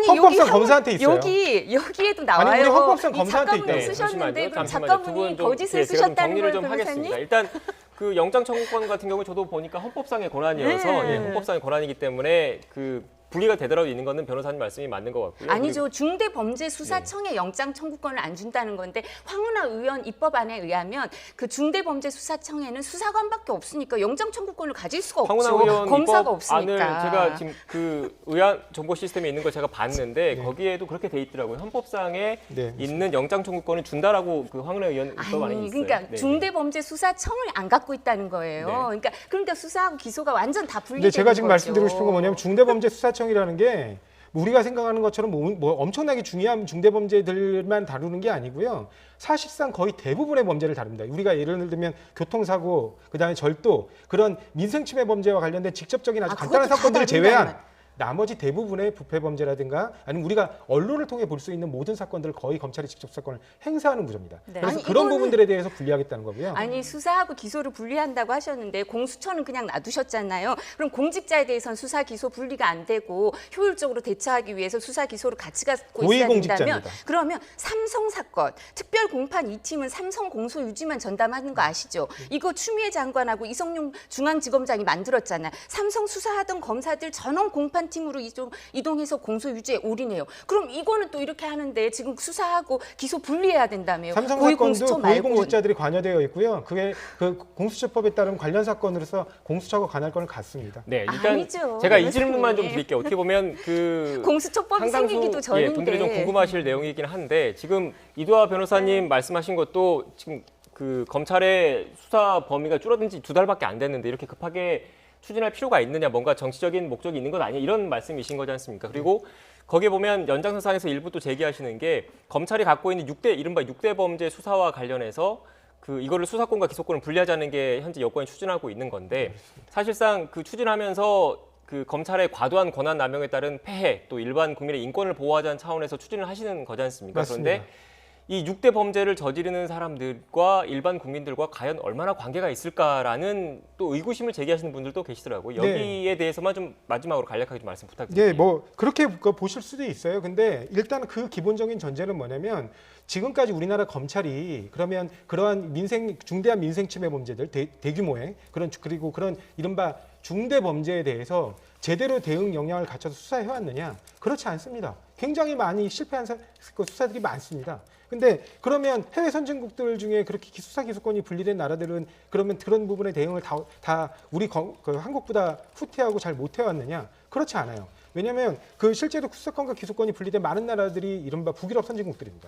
헌법상 검사한테 있어요. 여기에도 나와요. 아니, 우리 헌법상 이 검사한테 작가분이 있대요. 쓰셨는데 그럼 잠시만요. 작가분이 거짓을 제가 좀 쓰셨다는 정리를 거예요, 좀 변호사님? 하겠습니다. 일단 그 영장 청구권 같은 경우 저도 보니까 헌법상의 권한이어서 네. 예, 헌법상의 권한이기 때문에 그 분리가 되더라도 있는 거는 변호사님 말씀이 맞는 것 같고요. 아니죠. 중대범죄수사청에 영장 청구권을 안 준다는 건데 황운하 의원 입법안에 의하면 그 중대범죄수사청에는 수사관밖에 없으니까 영장 청구권을 가질 수가 없죠. 황운하 의원 검사가 입법안을 없으니까. 제가 지금 그 의안 정보 시스템에 있는 걸 제가 봤는데 거기에도 그렇게 돼 있더라고요. 헌법상에 있는 영장 청구권을 준다라고 그 황운하 의원 입법안에 아니, 있어요. 그러니까 네. 중대범죄수사청을 안 갖고 있다는 거예요. 네. 그러니까 수사하고 기소가 완전 다 분리되는 근데 제가 지금 거죠. 말씀드리고 싶은 건 뭐냐면 중대범죄수사청이라는 게 우리가 생각하는 것처럼 뭐 엄청나게 중요한 중대범죄들만 다루는 게 아니고요. 사실상 거의 대부분의 범죄를 다룹니다. 우리가 예를 들면 교통사고, 그다음에 절도, 그런 민생침해 범죄와 관련된 직접적인 아주 간단한 그것도 다 사건들을 다룬다는 제외한 나머지 대부분의 부패 범죄라든가 아니면 우리가 언론을 통해 볼 수 있는 모든 사건들을 거의 검찰이 직접 수사권을 행사하는 구조입니다. 네. 그래서 아니, 그런 이거는- 부분들에 대해서 분리하겠다는 거고요. 아니 수사하고 기소를 분리한다고 하셨는데 공수처는 그냥 놔두셨잖아요. 그럼 공직자에 대해서는 수사 기소 분리가 안 되고 효율적으로 대처하기 위해서 수사 기소를 같이 갖고 있어야 된다면 고위공직자입니다. 그러면 삼성 사건 특별 공판 2팀은 삼성 공소 유지만 전담하는 거 아시죠? 이거 추미애 장관하고 이성용 중앙지검장이 만들었잖아요. 삼성 수사하던 검사들 전원 공판 수사팀으로 이동해서 공소 유지에 올인해요. 그럼 이거는 또 이렇게 하는데 지금 수사하고 기소 분리해야 된다며요. 삼성 고위공수처 사건도 말고. 고위공직자들이 관여되어 있고요. 그게 그 공수처법에 따른 관련 사건으로서 공수처가 관할 거는 같습니다. 네, 일단 아니죠. 제가 이 질문만 좀 드릴게요. 어떻게 보면 그 공수처법이 생기기도 전인데 분들이 좀 궁금하실 내용이긴 한데 지금 이두하 변호사님 말씀하신 것도 지금 그 검찰의 수사 범위가 줄어든 지 2달밖에 안 됐는데 이렇게 급하게 추진할 필요가 있느냐, 뭔가 정치적인 목적이 있는 건 아니냐 이런 말씀이신 거지 않습니까? 그리고 거기에 보면 연장선상에서 일부 또 제기하시는 게 검찰이 갖고 있는 이른바 6대 범죄 수사와 관련해서 그 이거를 수사권과 기소권을 분리하자는 게 현재 여권이 추진하고 있는 건데 사실상 그 추진하면서 그 검찰의 과도한 권한 남용에 따른 폐해 또 일반 국민의 인권을 보호하자는 차원에서 추진을 하시는 거지 않습니까? 맞습니다. 그런데 이 6대 범죄를 저지르는 사람들과 일반 국민들과 과연 얼마나 관계가 있을까라는 또 의구심을 제기하시는 분들도 계시더라고요. 여기에 네. 대해서만 좀 마지막으로 간략하게 좀 말씀 부탁드립니다. 네, 뭐 그렇게 보실 수도 있어요. 근데 일단 그 기본적인 전제는 뭐냐면 지금까지 우리나라 검찰이 그러면 그러한 중대한 민생 침해 범죄들, 대규모의 그리고 그런 이른바 중대 범죄에 대해서 제대로 대응 역량을 갖춰서 수사해 왔느냐? 그렇지 않습니다. 굉장히 많이 실패한 수사들이 많습니다. 근데 그러면 해외 선진국들 중에 그렇게 수사 기소권이 분리된 나라들은 그러면 그런 부분에 대응을 다 우리 한국보다 후퇴하고 잘 못해왔느냐? 그렇지 않아요. 왜냐하면 그 실제로 수사권과 기소권이 분리된 많은 나라들이 이른바 북유럽 선진국들입니다.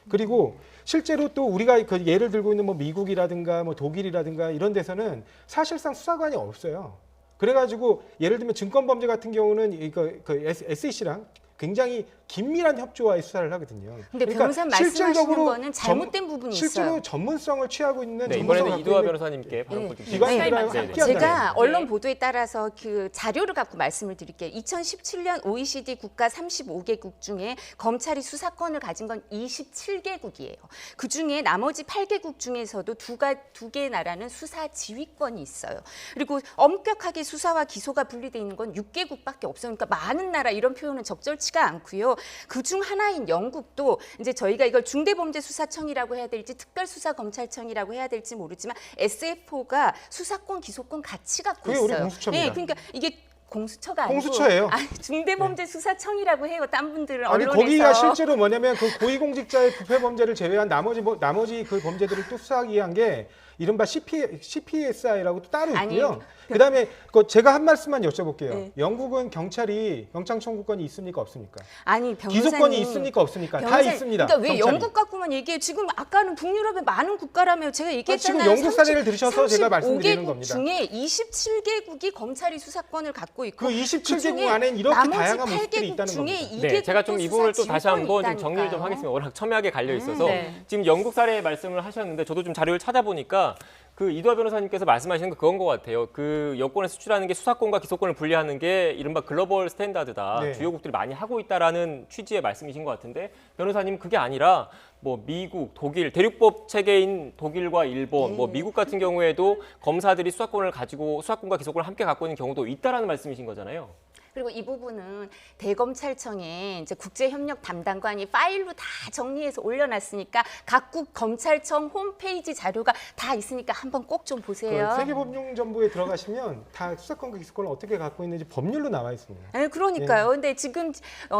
그리고 실제로 또 우리가 그 예를 들고 있는 뭐 미국이라든가 뭐 독일이라든가 이런 데서는 사실상 수사관이 없어요. 그래가지고 예를 들면 증권범죄 같은 경우는 SEC랑 굉장히 긴밀한 협조와의 수사를 하거든요. 근데 변호사님 말씀하시는 거는 잘못된 부분이 실제로 있어요. 전문성을 취하고 있는 네, 이번에는 이두하 변호사님께 발언을 좀 기관들하고 함께한다. 제가 언론 보도에 따라서 그 자료를 갖고 말씀을 드릴게요. 2017년 OECD 국가 35개국 중에 검찰이 수사권을 가진 건 27개국이에요. 그중에 나머지 8개국 중에서도 두 개의 나라는 수사 지휘권이 있어요. 그리고 엄격하게 수사와 기소가 분리되어 있는 건 6개국밖에 없어요. 그러니까 많은 나라 이런 표현은 적절치가 않고요. 그중 하나인 영국도 이제 저희가 이걸 중대범죄수사청이라고 해야 될지 특별수사검찰청이라고 해야 될지 모르지만 SFO가 수사권, 기소권 같이 갖고 그게 우리 있어요. 공수처입니다. 네, 그러니까 이게 공수처가 아니고 공수처예요. 중대범죄수사청이라고 해요. 딴 분들은 아니 언론에서. 거기가 실제로 뭐냐면 그 고위공직자의 부패 범죄를 제외한 나머지 그 범죄들을 또 수사하기 위한 게 이른바 CPSI라고 또 따로 있고요. 그다음에 제가 한 말씀만 여쭤볼게요. 네. 영국은 경찰이 영장 청구권이 있습니까 없습니까? 아니 변호사님, 기소권이 있습니까 없습니까? 다 있습니다. 그러니까 왜 경찰이. 영국 갖고만 얘기해요? 지금 아까는 북유럽의 많은 국가라며 제가 얘기했잖아요. 지금 영국 사례를 들으셔서 제가 말씀드리는 35개국 겁니다. 중에 27개국이 검찰이 수사권을 갖고 있고 그 27개국 안엔 이렇게 다양한 모습들이 있다는 중에 겁니다. 네, 제가 좀 이 부분을 또 다시 한번 좀 있다니까요. 정리를 좀 하겠습니다. 워낙 첨예하게 갈려 있어서 네. 지금 영국 사례 말씀을 하셨는데 저도 좀 자료를 찾아보니까 그 이두하 변호사님께서 말씀하시는 거 그건 것 같아요. 그 여권에 수출하는 게 수사권과 기소권을 분리하는 게 이른바 글로벌 스탠다드다. 네. 주요국들이 많이 하고 있다라는 취지의 말씀이신 것 같은데 변호사님 그게 아니라 뭐 미국, 독일, 대륙법 체계인 독일과 일본, 뭐 미국 같은 경우에도 검사들이 수사권과 기소권을 함께 갖고 있는 경우도 있다라는 말씀이신 거잖아요. 그리고 이 부분은 대검찰청에 이제 국제협력 담당관이 파일로 다 정리해서 올려놨으니까 각국 검찰청 홈페이지 자료가 다 있으니까 한번 꼭 좀 보세요. 그 세계법령정보에 들어가시면 다 수사권과 기소권을 어떻게 갖고 있는지 법률로 나와 있습니다. 네, 그러니까요. 근데 지금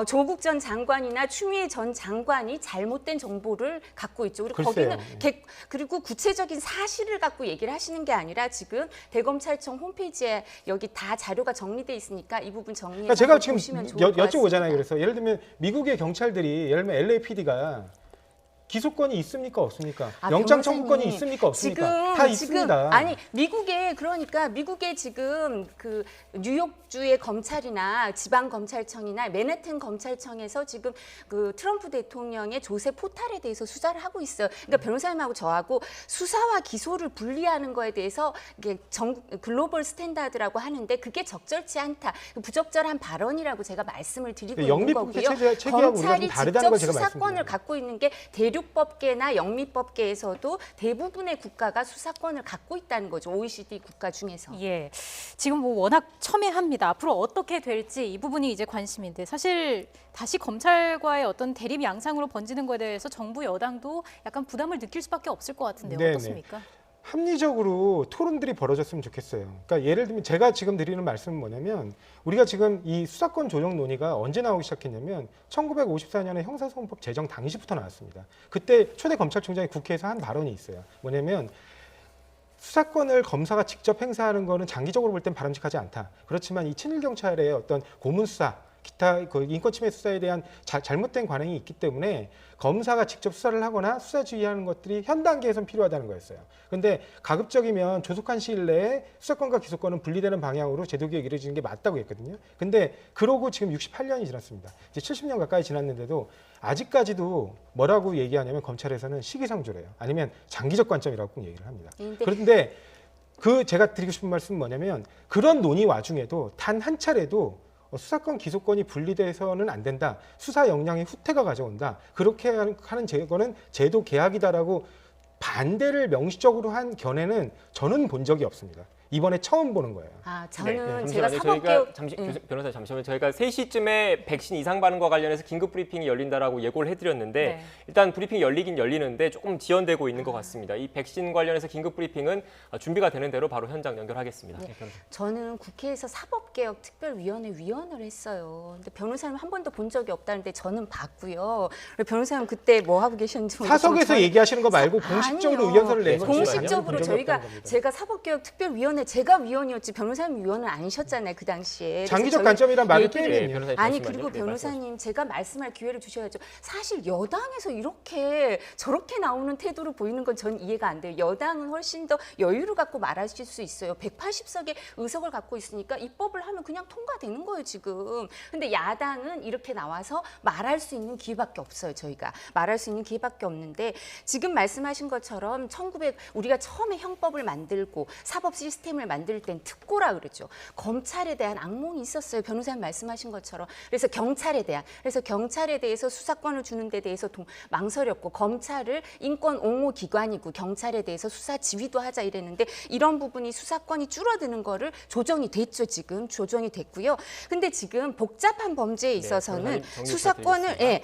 조국 전 장관이나 추미애 전 장관이 잘못된 정보를 갖고 있죠. 그리고 글쎄요. 거기는 그리고 구체적인 사실을 갖고 얘기를 하시는 게 아니라 지금 대검찰청 홈페이지에 여기 다 자료가 정리돼 있으니까 이 부분 정리해서 그러니까 제가 지금 보시면 좋을 것 여쭤보잖아요. 같습니다. 그래서 예를 들면 미국의 경찰들이 예를 들면 LAPD가 기소권이 있습니까 없습니까? 영장 청구권이 있습니까 없습니까? 다 있습니다. 아니 미국에 그러니까 미국의 지금 그 뉴욕주의 검찰이나 지방 검찰청이나 맨해튼 검찰청에서 지금 그 트럼프 대통령의 조세 포탈에 대해서 수사를 하고 있어요. 그러니까 변호사님하고 저하고 수사와 기소를 분리하는 거에 대해서 이게 글로벌 스탠다드라고 하는데 그게 적절치 않다. 부적절한 발언이라고 제가 말씀을 드리고 있는 영미법계 거고요. 체계하고 우리가 좀 검찰이 다르다는 걸 직접 제가 수사권을 말씀드립니다. 갖고 있는 게 대륙법계나 영미법계에서도 대부분의 국가가 수사권을 갖고 있다는 거죠. OECD 국가 중에서. 예, 지금 뭐 워낙 첨예합니다. 앞으로 어떻게 될지 이 부분이 이제 관심인데 사실 다시 검찰과의 어떤 대립 양상으로 번지는 것에 대해서 정부 여당도 약간 부담을 느낄 수밖에 없을 것 같은데요. 네네. 어떻습니까? 합리적으로 토론들이 벌어졌으면 좋겠어요. 그러니까 예를 들면 제가 지금 드리는 말씀은 뭐냐면 우리가 지금 이 수사권 조정 논의가 언제 나오기 시작했냐면 1954년에 형사소송법 제정 당시부터 나왔습니다. 그때 초대 검찰총장이 국회에서 한 발언이 있어요. 뭐냐면 수사권을 검사가 직접 행사하는 거는 장기적으로 볼 땐 바람직하지 않다. 그렇지만 이 친일 경찰의 어떤 고문 수사, 기타 그 인권 침해 수사에 대한 잘못된 관행이 있기 때문에 검사가 직접 수사를 하거나 수사 지휘하는 것들이 현 단계에선 필요하다는 거였어요. 그런데 가급적이면 조속한 시일 내에 수사권과 기소권은 분리되는 방향으로 제도개혁이 이루어지는 게 맞다고 했거든요. 근데 그러고 지금 68년이 지났습니다. 이제 70년 가까이 지났는데도 아직까지도 뭐라고 얘기하냐면 검찰에서는 시기상조래요. 아니면 장기적 관점이라고 꼭 얘기를 합니다. 그런데 제가 드리고 싶은 말씀은 뭐냐면 그런 논의 와중에도 단 한 차례도 수사권 기소권이 분리돼서는 안 된다. 수사 역량의 후퇴가 가져온다. 그렇게 하는 거는 제도 개혁이다라고 반대를 명시적으로 한 견해는 저는 본 적이 없습니다. 이번에 처음 보는 거예요. 저는 네, 제가 사법개혁 변호사 잠시만요. 저희가 3시쯤에 백신 이상 반응과 관련해서 긴급 브리핑이 열린다라고 예고를 해드렸는데 일단 브리핑이 열리긴 열리는데 조금 지연되고 있는 것 같습니다. 이 백신 관련해서 긴급 브리핑은 준비가 되는 대로 바로 현장 연결하겠습니다. 저는 국회에서 사법개혁 특별위원회 위원을 했어요. 근데 변호사님 한 번도 본 적이 없다는데 저는 봤고요. 변호사님 그때 뭐 하고 계셨는지 사석에서 얘기하시는 거 말고 공식적으로 의견서를 내는 공식적으로 제가 사법개혁 특별위원회 제가 위원이었지 변호사님 위원은 아니셨잖아요. 그 당시에. 장기적 관점이란 말을 빼면요. 아니 그리고 변호사님 제가 말씀할 기회를 주셔야죠. 사실 여당에서 이렇게 저렇게 나오는 태도를 보이는 건 전 이해가 안 돼요. 여당은 훨씬 더 여유를 갖고 말하실 수 있어요. 180석의 의석을 갖고 있으니까 입법을 하면 그냥 통과되는 거예요 지금. 근데 야당은 이렇게 나와서 말할 수 있는 기회밖에 없어요. 저희가 말할 수 있는 기회밖에 없는데 지금 말씀하신 것처럼 우리가 처음에 형법을 만들고 사법 시스템을 만들 땐 특고라 그러죠. 검찰에 대한 악몽이 있었어요. 변호사님 말씀하신 것처럼. 그래서 경찰에 대해서 수사권을 주는 데 대해서 망설였고 검찰을 인권 옹호 기관이고 경찰에 대해서 수사 지휘도 하자 이랬는데 이런 부분이 수사권이 줄어드는 거를 조정이 됐죠. 지금 조정이 됐고요. 근데 지금 복잡한 범죄에 있어서는 수사권을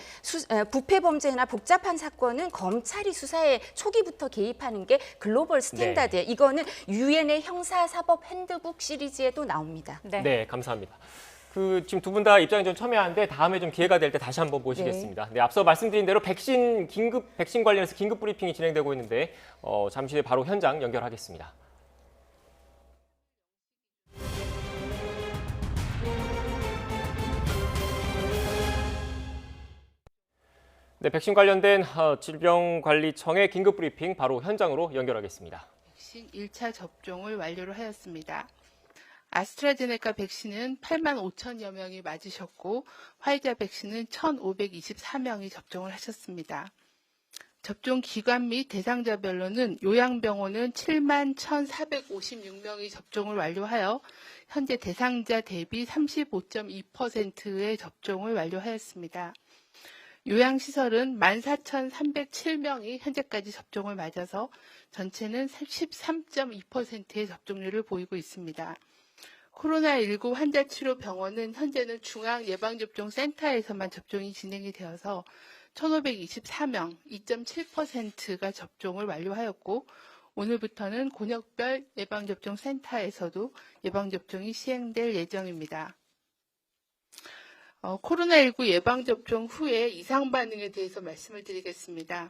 부패 범죄나 복잡한 사건은 검찰이 수사에 초기부터 개입하는 게 글로벌 스탠다드예요. 이거는 유엔의 형사사법 핸드북 시리즈에도 나옵니다. 네, 감사합니다. 지금 두 분 다 입장이 좀 첨예한데 다음에 좀 기회가 될 때 다시 한번 모시겠습니다. 네, 앞서 말씀드린 대로 백신 관련해서 긴급 브리핑이 진행되고 있는데 잠시 후에 바로 현장 연결하겠습니다. 네, 백신 관련된 질병관리청의 긴급 브리핑 바로 현장으로 연결하겠습니다. 백신 1차 접종을 완료를 하였습니다. 아스트라제네카 백신은 8만 5천여 명이 맞으셨고 화이자 백신은 1,524명이 접종을 하셨습니다. 접종 기관 및 대상자별로는 요양병원은 7만 1,456명이 접종을 완료하여 현재 대상자 대비 35.2%의 접종을 완료하였습니다. 요양시설은 14,307명이 현재까지 접종을 맞아서 전체는 13.2%의 접종률을 보이고 있습니다. 코로나19 환자치료병원은 현재는 중앙예방접종센터에서만 접종이 진행이 되어서 1,524명, 2.7%가 접종을 완료하였고 오늘부터는 곤역별 예방접종센터에서도 예방접종이 시행될 예정입니다. 코로나19 예방접종 후에 이상 반응에 대해서 말씀을 드리겠습니다.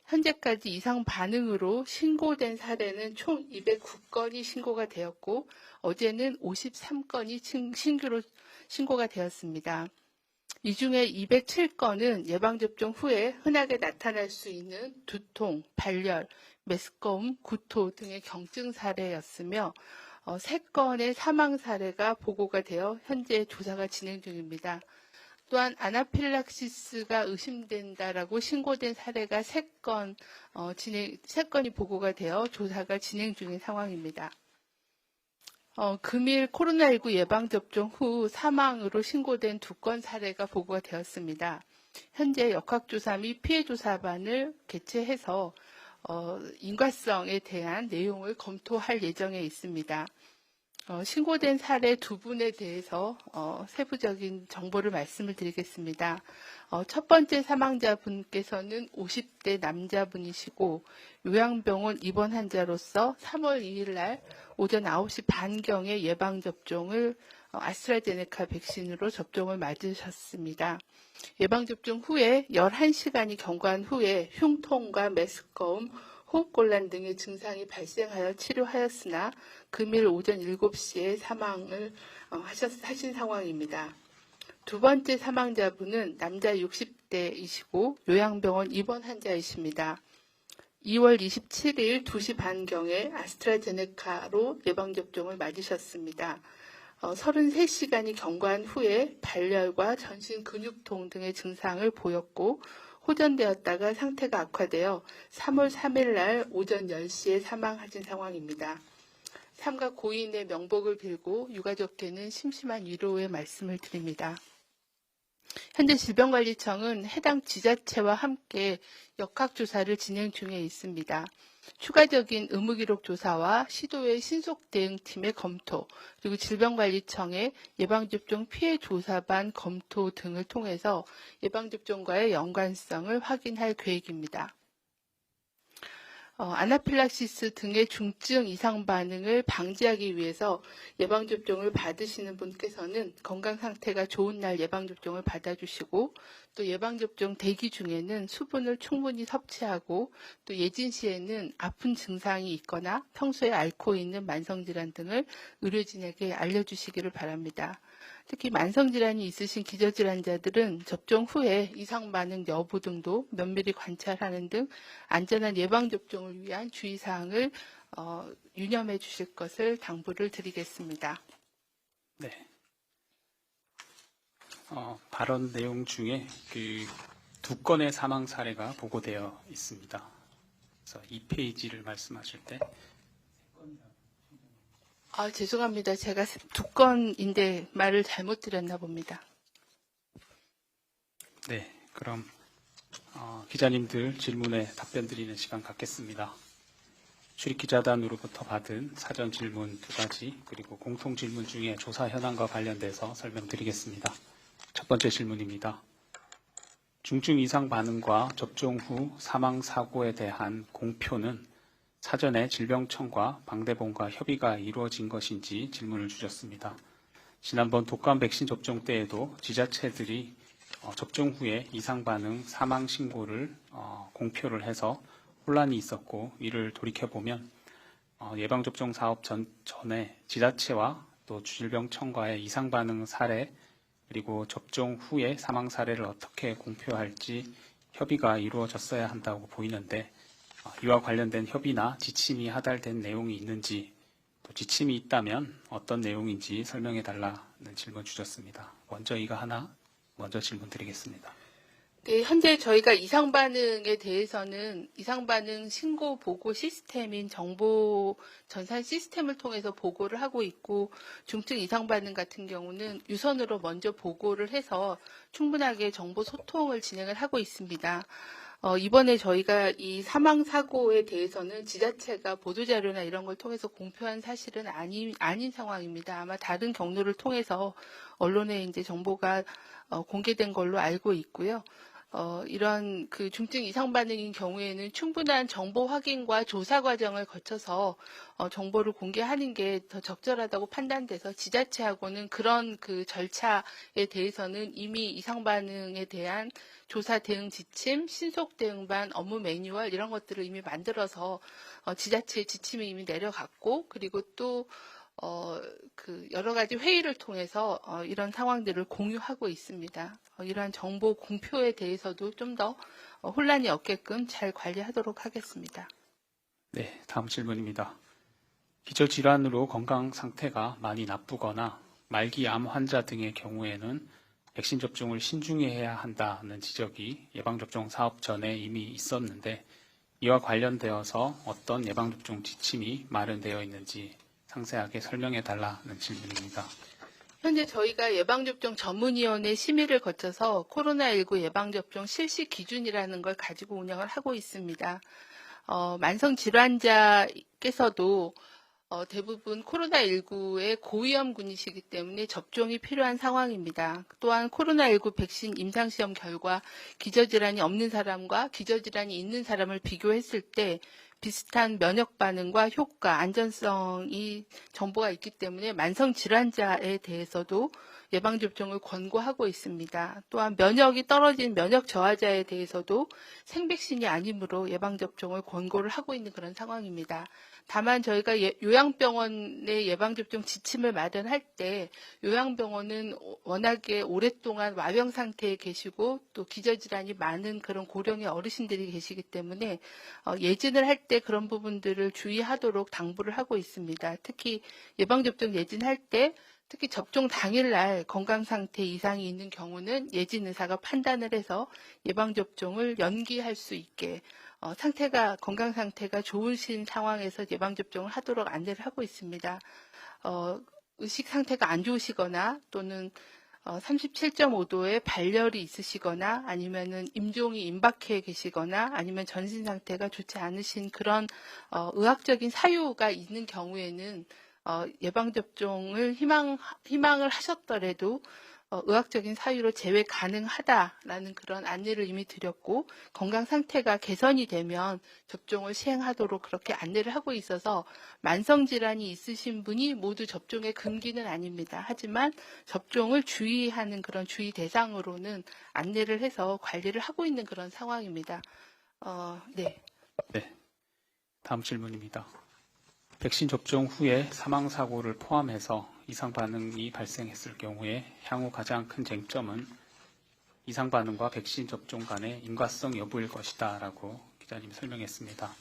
현재까지 이상 반응으로 신고된 사례는 총 209건이 신고가 되었고 어제는 53건이 신규로 신고가 되었습니다. 이 중에 207건은 예방접종 후에 흔하게 나타날 수 있는 두통, 발열, 메스꺼움, 구토 등의 경증 사례였으며 3건의 사망 사례가 보고가 되어 현재 조사가 진행 중입니다. 또한 아나필락시스가 의심된다라고 신고된 사례가 3건이 보고가 되어 조사가 진행 중인 상황입니다. 금일 코로나19 예방접종 후 사망으로 신고된 2건 사례가 보고가 되었습니다. 현재 역학조사 및 피해조사반을 개최해서 인과성에 대한 내용을 검토할 예정에 있습니다. 신고된 사례 2분에 대해서 세부적인 정보를 말씀을 드리겠습니다. 첫 번째 사망자분께서는 50대 남자분이시고 요양병원 입원 환자로서 3월 2일 날 오전 9시 반경에 예방접종을 아스트라제네카 백신으로 접종을 맞으셨습니다. 예방접종 후에 11시간이 경과한 후에 흉통과 메스꺼움, 호흡곤란 등의 증상이 발생하여 치료하였으나 금일 오전 7시에 사망을 하신 상황입니다. 두 번째 사망자분은 남자 60대이시고 요양병원 입원 환자이십니다. 2월 27일 2시 반경에 아스트라제네카로 예방접종을 맞으셨습니다. 33시간이 경과한 후에 발열과 전신 근육통 등의 증상을 보였고 호전되었다가 상태가 악화되어 3월 3일 날 오전 10시에 사망하신 상황입니다. 삼가 고인의 명복을 빌고 유가족께는 심심한 위로의 말씀을 드립니다. 현재 질병관리청은 해당 지자체와 함께 역학조사를 진행 중에 있습니다. 추가적인 의무기록 조사와 시도의 신속대응팀의 검토, 그리고 질병관리청의 예방접종 피해 조사반 검토 등을 통해서 예방접종과의 연관성을 확인할 계획입니다. 아나필락시스 등의 중증 이상 반응을 방지하기 위해서 예방접종을 받으시는 분께서는 건강 상태가 좋은 날 예방접종을 받아주시고 또 예방접종 대기 중에는 수분을 충분히 섭취하고 또 예진 시에는 아픈 증상이 있거나 평소에 앓고 있는 만성질환 등을 의료진에게 알려주시기를 바랍니다. 특히 만성질환이 있으신 기저질환자들은 접종 후에 이상 반응 여부 등도 면밀히 관찰하는 등 안전한 예방접종을 위한 주의사항을 유념해 주실 것을 당부를 드리겠습니다. 네. 발언 내용 중에 그 2건의 사망 사례가 보고되어 있습니다. 그래서 2페이지를 말씀하실 때 죄송합니다. 제가 2건인데 말을 잘못 드렸나 봅니다. 네, 그럼 기자님들 질문에 답변 드리는 시간 갖겠습니다. 출입기자단으로부터 받은 사전 질문 2가지 그리고 공통 질문 중에 조사 현황과 관련돼서 설명드리겠습니다. 첫 번째 질문입니다. 중증 이상 반응과 접종 후 사망 사고에 대한 공표는 사전에 질병청과 방대본과 협의가 이루어진 것인지 질문을 주셨습니다. 지난번 독감 백신 접종 때에도 지자체들이 접종 후에 이상 반응 사망 신고를 공표를 해서 혼란이 있었고 이를 돌이켜보면 예방접종 사업 전에 지자체와 또 질병청과의 이상 반응 사례 그리고 접종 후에 사망 사례를 어떻게 공표할지 협의가 이루어졌어야 한다고 보이는데 이와 관련된 협의나 지침이 하달된 내용이 있는지 또 지침이 있다면 어떤 내용인지 설명해 달라는 질문 주셨습니다. 먼저 먼저 질문 드리겠습니다. 네, 현재 저희가 이상 반응에 대해서는 이상 반응 신고 보고 시스템인 정보 전산 시스템을 통해서 보고를 하고 있고 중증 이상 반응 같은 경우는 유선으로 먼저 보고를 해서 충분하게 정보 소통을 진행을 하고 있습니다. 이번에 저희가 이 사망 사고에 대해서는 지자체가 보도자료나 이런 걸 통해서 공표한 사실은 아닌 상황입니다. 아마 다른 경로를 통해서 언론에 이제 정보가 공개된 걸로 알고 있고요. 이런 그 중증 이상 반응인 경우에는 충분한 정보 확인과 조사 과정을 거쳐서 정보를 공개하는 게 더 적절하다고 판단돼서 지자체하고는 그런 그 절차에 대해서는 이미 이상 반응에 대한 조사 대응 지침, 신속 대응반 업무 매뉴얼 이런 것들을 이미 만들어서 지자체의 지침이 이미 내려갔고 그리고 또 그 여러 가지 회의를 통해서 이런 상황들을 공유하고 있습니다. 이러한 정보 공표에 대해서도 좀 더 혼란이 없게끔 잘 관리하도록 하겠습니다. 네, 다음 질문입니다. 기저질환으로 건강 상태가 많이 나쁘거나 말기 암 환자 등의 경우에는 백신 접종을 신중히 해야 한다는 지적이 예방접종 사업 전에 이미 있었는데 이와 관련되어서 어떤 예방접종 지침이 마련되어 있는지 상세하게 설명해 달라는 질문입니다. 현재 저희가 예방접종 전문위원회 심의를 거쳐서 코로나19 예방접종 실시 기준이라는 걸 가지고 운영을 하고 있습니다. 만성질환자께서도 대부분 코로나19의 고위험군이시기 때문에 접종이 필요한 상황입니다. 또한 코로나19 백신 임상시험 결과 기저질환이 없는 사람과 기저질환이 있는 사람을 비교했을 때 비슷한 면역 반응과 효과, 안전성이 정보가 있기 때문에 만성 질환자에 대해서도 예방접종을 권고하고 있습니다. 또한 면역이 떨어진 면역 저하자에 대해서도 생백신이 아니므로 예방접종을 권고를 하고 있는 그런 상황입니다. 다만 저희가 요양병원의 예방접종 지침을 마련할 때 요양병원은 워낙에 오랫동안 와병 상태에 계시고 또 기저질환이 많은 그런 고령의 어르신들이 계시기 때문에 예진을 할 때 그런 부분들을 주의하도록 당부를 하고 있습니다. 특히 예방접종 예진할 때 특히 접종 당일날 건강 상태 이상이 있는 경우는 예진 의사가 판단을 해서 예방접종을 연기할 수 있게 건강 상태가 좋으신 상황에서 예방접종을 하도록 안내를 하고 있습니다. 의식 상태가 안 좋으시거나 또는 37.5도의 발열이 있으시거나 아니면은 임종이 임박해 계시거나 아니면 전신 상태가 좋지 않으신 그런 의학적인 사유가 있는 경우에는 예방접종을 희망을 하셨더라도 의학적인 사유로 제외 가능하다라는 그런 안내를 이미 드렸고 건강 상태가 개선이 되면 접종을 시행하도록 그렇게 안내를 하고 있어서 만성 질환이 있으신 분이 모두 접종의 금기는 아닙니다. 하지만 접종을 주의하는 그런 주의 대상으로는 안내를 해서 관리를 하고 있는 그런 상황입니다. 네. 네. 다음 질문입니다. 백신 접종 후에 사망 사고를 포함해서 이상 반응이 발생했을 경우에 향후 가장 큰 쟁점은 이상 반응과 백신 접종 간의 인과성 여부일 것이다라고 기자님이 설명했습니다.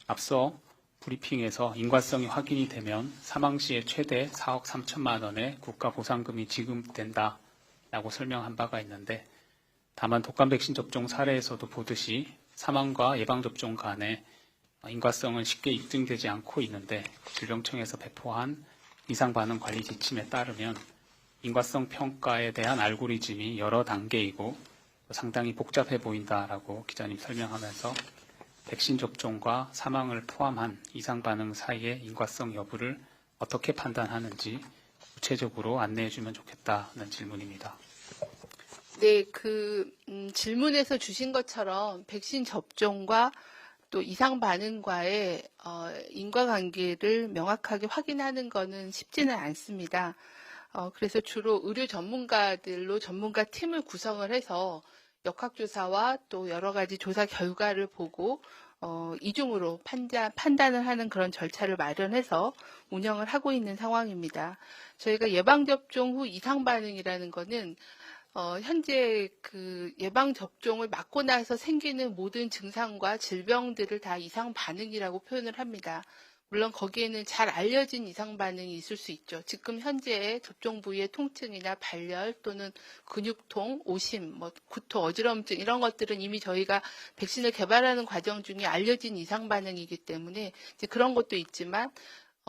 앞서 브리핑에서 인과성이 확인이 되면 사망 시에 최대 4억 3천만 원의 국가 보상금이 지급된다라고 설명한 바가 있는데 다만 독감 백신 접종 사례에서도 보듯이 사망과 예방 접종 간의 인과성은 쉽게 입증되지 않고 있는데 질병청에서 배포한 이상 반응 관리 지침에 따르면 인과성 평가에 대한 알고리즘이 여러 단계이고 상당히 복잡해 보인다라고 기자님 설명하면서 백신 접종과 사망을 포함한 이상 반응 사이의 인과성 여부를 어떻게 판단하는지 구체적으로 안내해 주면 좋겠다는 질문입니다. 네, 질문에서 주신 것처럼 백신 접종과 또 이상 반응과의 인과관계를 명확하게 확인하는 것은 쉽지는 않습니다. 그래서 주로 의료 전문가들로 전문가 팀을 구성을 해서 역학조사와 또 여러 가지 조사 결과를 보고 이중으로 판단을 하는 그런 절차를 마련해서 운영을 하고 있는 상황입니다. 저희가 예방접종 후 이상 반응이라는 것은 현재 예방접종을 맞고 나서 생기는 모든 증상과 질병들을 다 이상 반응이라고 표현을 합니다. 물론 거기에는 잘 알려진 이상 반응이 있을 수 있죠. 지금 현재 접종 부위의 통증이나 발열 또는 근육통, 오심, 구토, 어지럼증 이런 것들은 이미 저희가 백신을 개발하는 과정 중에 알려진 이상 반응이기 때문에 이제 그런 것도 있지만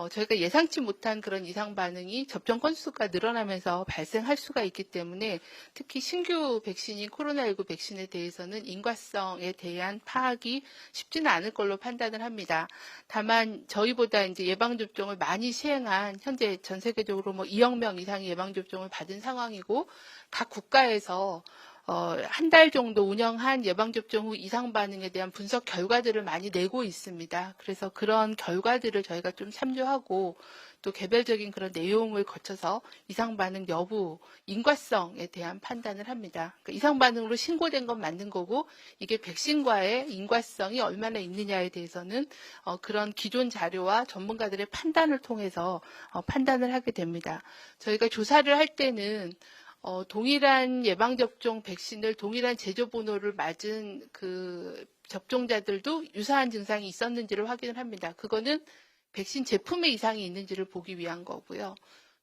저희가 예상치 못한 그런 이상 반응이 접종 건수가 늘어나면서 발생할 수가 있기 때문에 특히 신규 백신인 코로나19 백신에 대해서는 인과성에 대한 파악이 쉽지는 않을 걸로 판단을 합니다. 다만 저희보다 이제 예방접종을 많이 시행한 현재 전 세계적으로 2억 명 이상의 예방접종을 받은 상황이고 각 국가에서 한 달 정도 운영한 예방접종 후 이상 반응에 대한 분석 결과들을 많이 내고 있습니다. 그래서 그런 결과들을 저희가 좀 참조하고 또 개별적인 그런 내용을 거쳐서 이상 반응 여부, 인과성에 대한 판단을 합니다. 그러니까 이상 반응으로 신고된 건 맞는 거고 이게 백신과의 인과성이 얼마나 있느냐에 대해서는 그런 기존 자료와 전문가들의 판단을 통해서 판단을 하게 됩니다. 저희가 조사를 할 때는 동일한 예방접종 백신을 동일한 제조번호를 맞은 접종자들도 유사한 증상이 있었는지를 확인을 합니다. 그거는 백신 제품에 이상이 있는지를 보기 위한 거고요.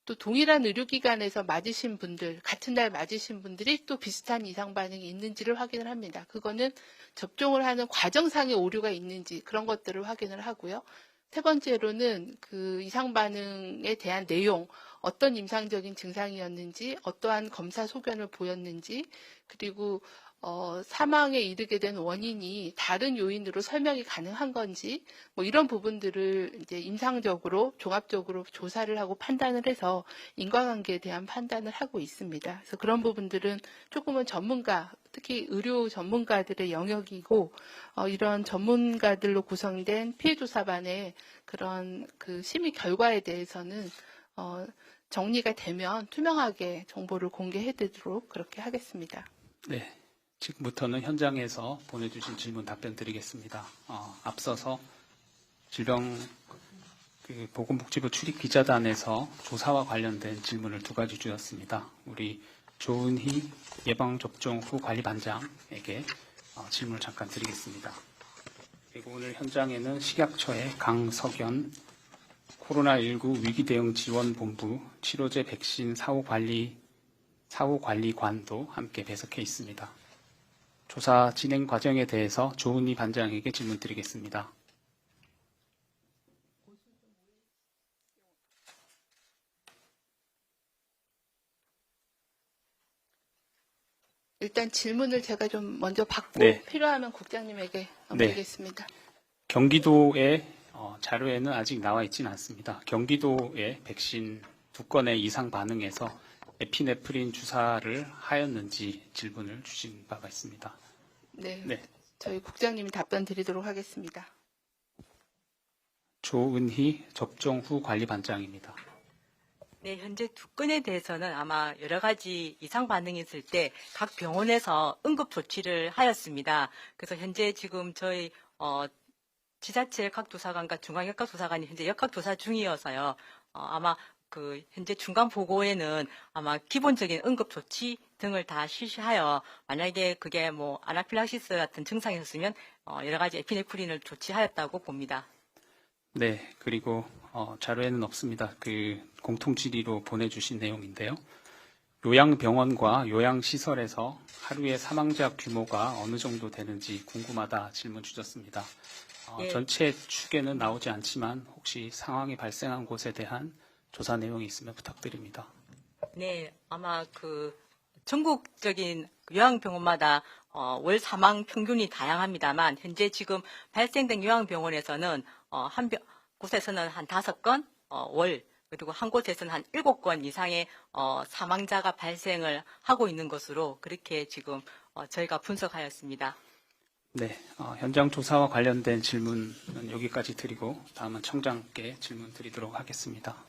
또 동일한 의료기관에서 맞으신 분들, 같은 날 맞으신 분들이 또 비슷한 이상 반응이 있는지를 확인을 합니다. 그거는 접종을 하는 과정상의 오류가 있는지 그런 것들을 확인을 하고요. 세 번째로는 이상 반응에 대한 내용, 어떤 임상적인 증상이었는지, 어떠한 검사 소견을 보였는지, 그리고 사망에 이르게 된 원인이 다른 요인으로 설명이 가능한 건지 뭐 이런 부분들을 이제 임상적으로 종합적으로 조사를 하고 판단을 해서 인과관계에 대한 판단을 하고 있습니다. 그래서 그런 부분들은 조금은 전문가, 특히 의료 전문가들의 영역이고 이런 전문가들로 구성된 피해조사반의 그런 그 심의 결과에 대해서는 정리가 되면 투명하게 정보를 공개해드리도록 그렇게 하겠습니다. 네. 지금부터는 현장에서 보내주신 질문 답변 드리겠습니다. 앞서서 보건복지부 출입기자단에서 조사와 관련된 질문을 2가지 주셨습니다. 우리 조은희 예방접종 후 관리반장에게 질문을 잠깐 드리겠습니다. 그리고 오늘 현장에는 식약처의 강석연 코로나19 위기대응지원본부 치료제 백신 사후관리관도 함께 배석해 있습니다. 조사 진행 과정에 대해서 조은희 반장에게 질문 드리겠습니다. 일단 질문을 제가 좀 먼저 받고 네. 필요하면 국장님에게 넘기겠습니다. 경기도의 자료에는 아직 나와 있지는 않습니다. 경기도의 백신 2건의 이상 반응에서 에피네프린 주사를 하였는지 질문을 주신 바가 있습니다. 네. 저희 국장님이 답변 드리도록 하겠습니다. 조은희 접종 후 관리반장입니다. 네, 현재 2건에 대해서는 아마 여러 가지 이상 반응이 있을 때 각 병원에서 응급 조치를 하였습니다. 그래서 현재 지금 저희 지자체 역학조사관과 중앙역학조사관이 현재 역학조사 중이어서요. 아마 현재 중간 보고에는 아마 기본적인 응급 조치 등을 다 실시하여 만약에 그게 뭐 아나필락시스 같은 증상이 있었으면 여러 가지 에피네프린을 조치하였다고 봅니다. 네, 그리고 자료에는 없습니다. 공통 질의로 보내주신 내용인데요. 요양병원과 요양시설에서 하루에 사망자 규모가 어느 정도 되는지 궁금하다 질문 주셨습니다. 예. 전체 축에는 나오지 않지만 혹시 상황이 발생한 곳에 대한 조사 내용이 있으면 부탁드립니다. 네, 아마 전국적인 요양병원마다 월 사망 평균이 다양합니다만 현재 지금 발생된 요양병원에서는 한 곳에서는 한 5건 월 그리고 한 곳에서는 한 7건 이상의 사망자가 발생을 하고 있는 것으로 그렇게 지금 저희가 분석하였습니다. 네, 현장 조사와 관련된 질문은 여기까지 드리고 다음은 청장께 질문 드리도록 하겠습니다.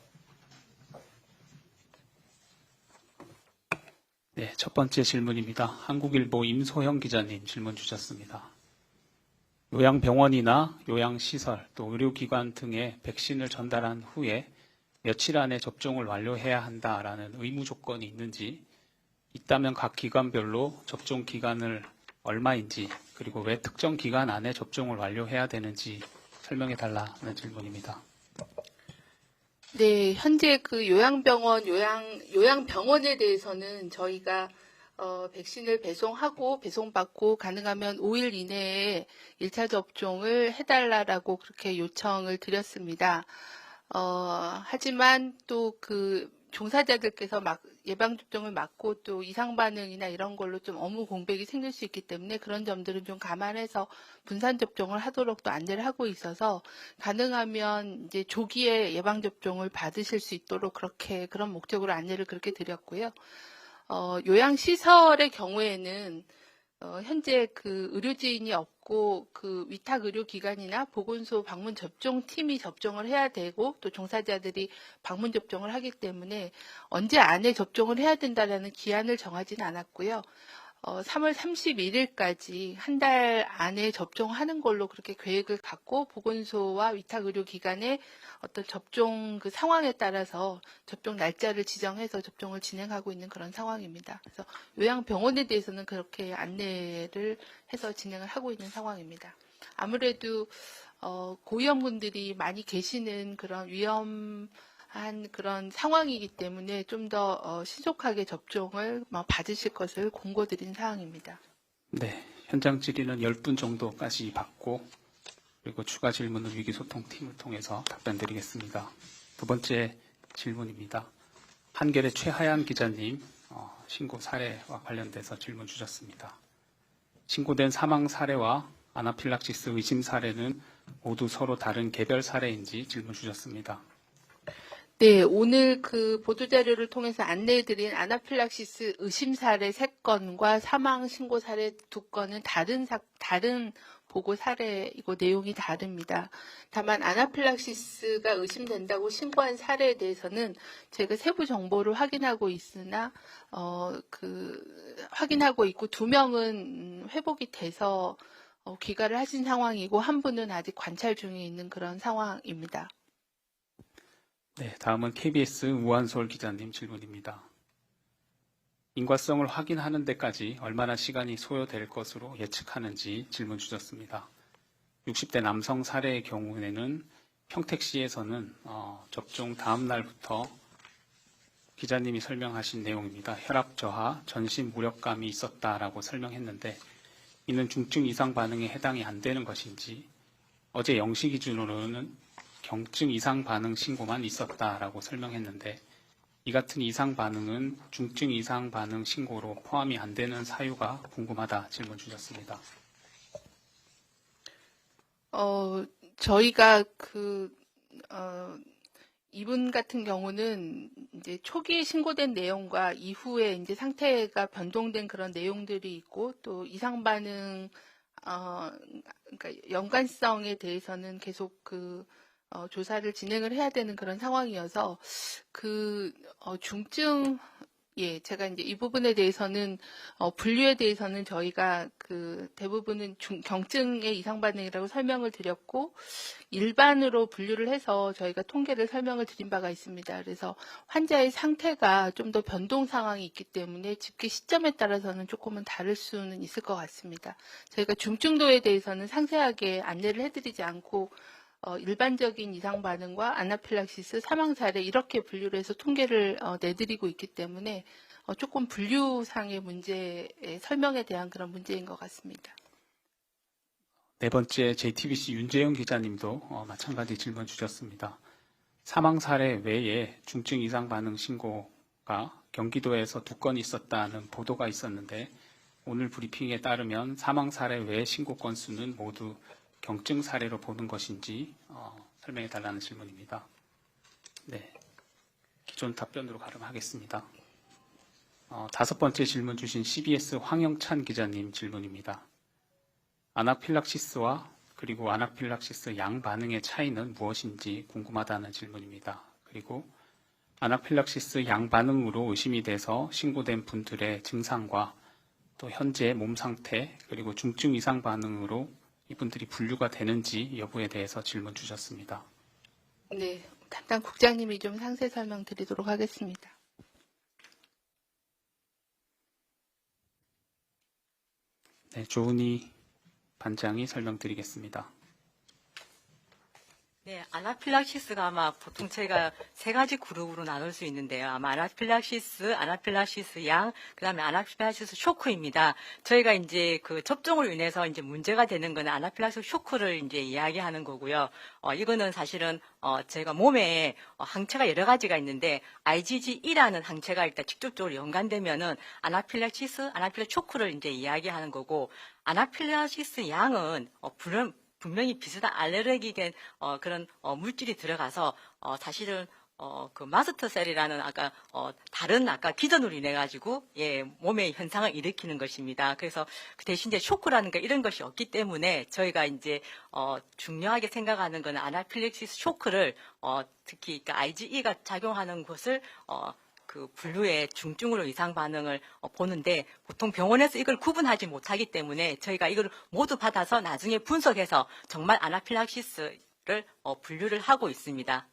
네, 첫 번째 질문입니다. 한국일보 임소영 기자님 질문 주셨습니다. 요양병원이나 요양시설 또 의료기관 등에 백신을 전달한 후에 며칠 안에 접종을 완료해야 한다라는 의무 조건이 있는지, 있다면 각 기관별로 접종 기간을 얼마인지, 그리고 왜 특정 기간 안에 접종을 완료해야 되는지 설명해 달라는 질문입니다. 네, 현재 요양병원, 요양병원에 대해서는 저희가 백신을 배송받고 가능하면 5일 이내에 1차 접종을 해달라고 그렇게 요청을 드렸습니다. 하지만 또 종사자들께서 예방접종을 맞고 또 이상 반응이나 이런 걸로 좀 업무 공백이 생길 수 있기 때문에 그런 점들은 좀 감안해서 분산 접종을 하도록 또 안내를 하고 있어서 가능하면 이제 조기에 예방접종을 받으실 수 있도록 그런 목적으로 안내를 그렇게 드렸고요. 요양시설의 경우에는 현재 의료지인이 없고 위탁 의료기관이나 보건소 방문 접종팀이 접종을 해야 되고 또 종사자들이 방문 접종을 하기 때문에 언제 안에 접종을 해야 된다라는 기한을 정하지는 않았고요. 3월 31일까지 한 달 안에 접종하는 걸로 그렇게 계획을 갖고 보건소와 위탁 의료기관의 어떤 접종 상황에 따라서 접종 날짜를 지정해서 접종을 진행하고 있는 그런 상황입니다. 그래서 요양병원에 대해서는 그렇게 안내를 해서 진행을 하고 있는 상황입니다. 아무래도 고위험군들이 많이 계시는 그런 위험한 그런 상황이기 때문에 좀 더 신속하게 접종을 받으실 것을 공고드린 사항입니다. 네, 현장 질의는 10분 정도까지 받고 그리고 추가 질문은 위기소통팀을 통해서 답변 드리겠습니다. 2번째 질문입니다. 한겨레 최하연 기자님 신고 사례와 관련돼서 질문 주셨습니다. 신고된 사망 사례와 아나필락시스 의심 사례는 모두 서로 다른 개별 사례인지 질문 주셨습니다. 네, 오늘 그 보도자료를 통해서 안내해드린 아나필락시스 의심 사례 3건과 사망 신고 사례 2건은 다른 보고 사례이고 내용이 다릅니다. 다만 아나필락시스가 의심된다고 신고한 사례에 대해서는 제가 세부 정보를 확인하고 있으나 확인하고 있고 2명은 회복이 돼서 귀가를 하신 상황이고 한 분은 아직 관찰 중에 있는 그런 상황입니다. 네, 다음은 KBS 우한솔 기자님 질문입니다. 인과성을 확인하는 데까지 얼마나 시간이 소요될 것으로 예측하는지 질문 주셨습니다. 60대 남성 사례의 경우에는 평택시에서는 접종 다음 날부터 기자님이 설명하신 내용입니다. 혈압 저하, 전신 무력감이 있었다라고 설명했는데 이는 중증 이상 반응에 해당이 안 되는 것인지 어제 0시 기준으로는 경증 이상 반응 신고만 있었다라고 설명했는데 이 같은 이상 반응은 중증 이상 반응 신고로 포함이 안 되는 사유가 궁금하다 질문 주셨습니다. 저희가 이분 같은 경우는 이제 초기에 신고된 내용과 이후에 이제 상태가 변동된 그런 내용들이 있고 또 이상 반응 그러니까 연관성에 대해서는 계속 조사를 진행을 해야 되는 그런 상황이어서 중증 제가 이제 이 부분에 대해서는 분류에 대해서는 저희가 대부분은 경증의 이상 반응이라고 설명을 드렸고 일반으로 분류를 해서 저희가 통계를 설명을 드린 바가 있습니다. 그래서 환자의 상태가 좀 더 변동 상황이 있기 때문에 집계 시점에 따라서는 조금은 다를 수는 있을 것 같습니다. 저희가 중증도에 대해서는 상세하게 안내를 해드리지 않고 일반적인 이상 반응과 아나필락시스 사망 사례 이렇게 분류를 해서 통계를 내드리고 있기 때문에 조금 분류상의 문제 설명에 대한 그런 문제인 것 같습니다. 네 번째 JTBC 윤재영 기자님도 마찬가지 질문 주셨습니다. 사망 사례 외에 중증 이상 반응 신고가 경기도에서 2건 있었다는 보도가 있었는데 오늘 브리핑에 따르면 사망 사례 외 신고 건수는 모두 경증 사례로 보는 것인지 설명해 달라는 질문입니다. 네, 기존 답변으로 가름하겠습니다. 5번째 질문 주신 CBS 황영찬 기자님 질문입니다. 아나필락시스와 그리고 아나필락시스 양 반응의 차이는 무엇인지 궁금하다는 질문입니다. 그리고 아나필락시스 양 반응으로 의심이 돼서 신고된 분들의 증상과 또 현재 몸 상태 그리고 중증 이상 반응으로 이분들이 분류가 되는지 여부에 대해서 질문 주셨습니다. 네, 담당 국장님이 좀 상세 설명 드리도록 하겠습니다. 네, 조은희 반장이 설명드리겠습니다. 네, 아나필락시스가 아마 보통 저희가 3가지 그룹으로 나눌 수 있는데요. 아마 아나필락시스 양, 그다음에 아나필락시스 쇼크입니다. 저희가 이제 접종으로 인해서 이제 문제가 되는 거는 아나필락시스 쇼크를 이제 이야기하는 거고요. 이거는 사실은 저희가 몸에 항체가 여러 가지가 있는데 IgG1라는 항체가 일단 직접적으로 연관되면은 아나필락시스 쇼크를 이제 이야기하는 거고 아나필락시스 양은 분명히 비슷한 알레르기된 그런 물질이 들어가서 사실은 마스터셀이라는 다른 기전으로 인해 가지고 몸의 현상을 일으키는 것입니다. 그래서 그 대신 이제 쇼크라는 게 이런 것이 없기 때문에 저희가 이제 중요하게 생각하는 것은 아나필락시스 쇼크를 특히 IgE가 작용하는 것을 분류의 중증으로 이상 반응을 보는데 보통 병원에서 이걸 구분하지 못하기 때문에 저희가 이걸 모두 받아서 나중에 분석해서 정말 아나필락시스를 분류를 하고 있습니다.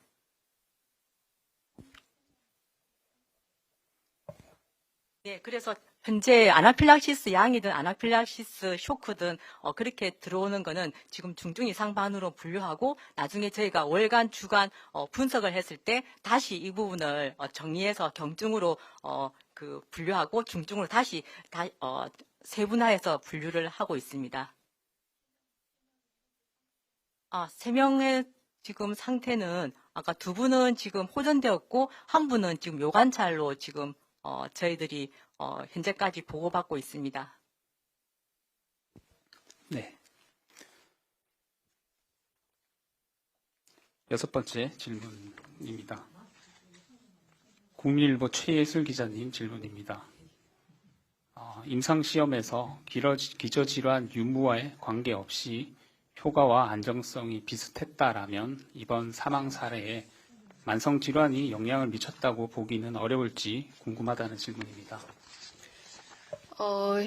네, 그래서 현재 아나필락시스 양이든 아나필락시스 쇼크든 그렇게 들어오는 거는 지금 중증 이상 반응으로 분류하고 나중에 저희가 월간, 주간 분석을 했을 때 다시 이 부분을 정리해서 경증으로 분류하고 중증으로 다시 세분화해서 분류를 하고 있습니다. 3명의 지금 상태는 아까 2분은 지금 호전되었고 한 분은 지금 요관찰로 지금 저희들이 현재까지 보고받고 있습니다. 네. 6번째 질문입니다. 국민일보 최예슬 기자님 질문입니다. 임상시험에서 기저질환 유무와의 관계없이 효과와 안정성이 비슷했다라면 이번 사망 사례에 만성질환이 영향을 미쳤다고 보기는 어려울지 궁금하다는 질문입니다.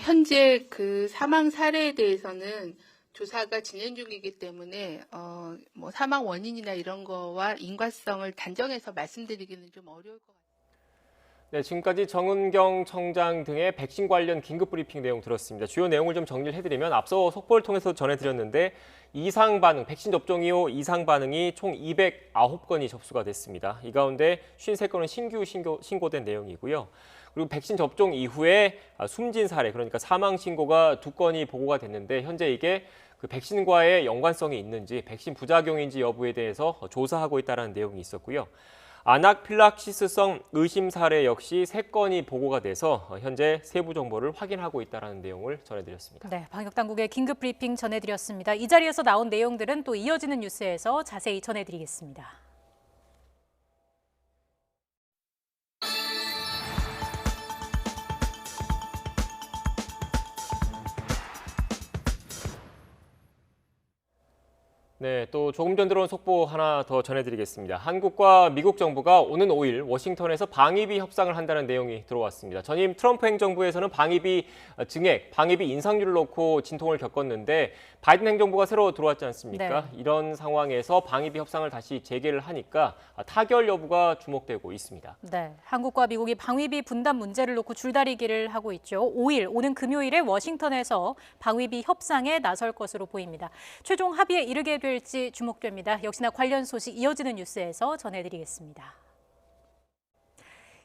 현재 그 사망 사례에 대해서는 조사가 진행 중이기 때문에 뭐 사망 원인이나 이런 거와 인과성을 단정해서 말씀드리기는 좀 어려울 것 같아요. 네, 지금까지 정은경 청장 등의 백신 관련 긴급 브리핑 내용 들었습니다. 주요 내용을 좀 정리를 해드리면 앞서 속보를 통해서 전해드렸는데 이상 반응, 백신 접종 이후 이상 반응이 총 209건이 접수가 됐습니다. 이 가운데 53건은 신규 신고된 내용이고요. 그리고 백신 접종 이후에 숨진 사례, 그러니까 사망 신고가 2건이 보고가 됐는데 현재 이게 그 백신과의 연관성이 있는지, 백신 부작용인지 여부에 대해서 조사하고 있다는 내용이 있었고요. 아나필락시스성 의심 사례 역시 3건이 보고가 돼서 현재 세부 정보를 확인하고 있다는 내용을 전해드렸습니다. 네, 방역당국의 긴급 브리핑 전해드렸습니다. 이 자리에서 나온 내용들은 또 이어지는 뉴스에서 자세히 전해드리겠습니다. 네, 또 조금 전 들어온 속보 하나 더 전해드리겠습니다. 한국과 미국 정부가 오는 5일 워싱턴에서 방위비 협상을 한다는 내용이 들어왔습니다. 전임 트럼프 행정부에서는 방위비 증액, 방위비 인상률을 놓고 진통을 겪었는데 바이든 행정부가 새로 들어왔지 않습니까? 네. 이런 상황에서 방위비 협상을 다시 재개를 하니까 타결 여부가 주목되고 있습니다. 네, 한국과 미국이 방위비 분담 문제를 놓고 줄다리기를 하고 있죠. 5일, 오는 금요일에 워싱턴에서 방위비 협상에 나설 것으로 보입니다. 최종 합의에 이르게 될지 주목됩니다. 역시나 관련 소식 이어지는 뉴스에서 전해드리겠습니다.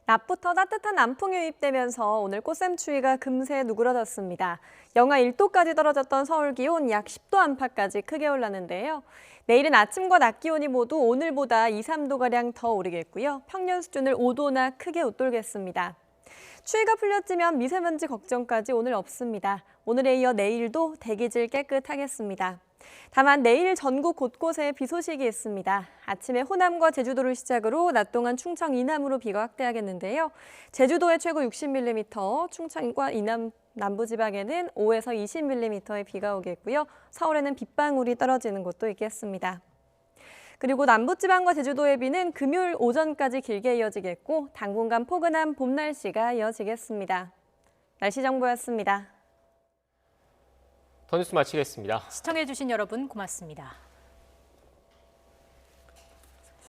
낮부터 따뜻한 남풍이 유입되면서 오늘 꽃샘추위가 금세 누그러졌습니다. 영하 1도까지 떨어졌던 서울 기온 약 10도 안팎까지 크게 올랐는데요. 내일은 아침과 낮 기온이 모두 오늘보다 2, 3도가량 더 오르겠고요. 평년 수준을 5도나 크게 웃돌겠습니다. 추위가 풀렸지만 미세먼지 걱정까지 오늘 없습니다. 오늘에 이어 내일도 대기질 깨끗하겠습니다. 다만 내일 전국 곳곳에 비 소식이 있습니다. 아침에 호남과 제주도를 시작으로 낮 동안 충청 이남으로 비가 확대하겠는데요. 제주도에 최고 60mm, 충청과 이남 남부지방에는 5에서 20mm의 비가 오겠고요. 서울에는 빗방울이 떨어지는 곳도 있겠습니다. 그리고 남부지방과 제주도의 비는 금요일 오전까지 길게 이어지겠고 당분간 포근한 봄 날씨가 이어지겠습니다. 날씨 정보였습니다. 더 뉴스 마치겠습니다. 시청해주신 여러분 고맙습니다.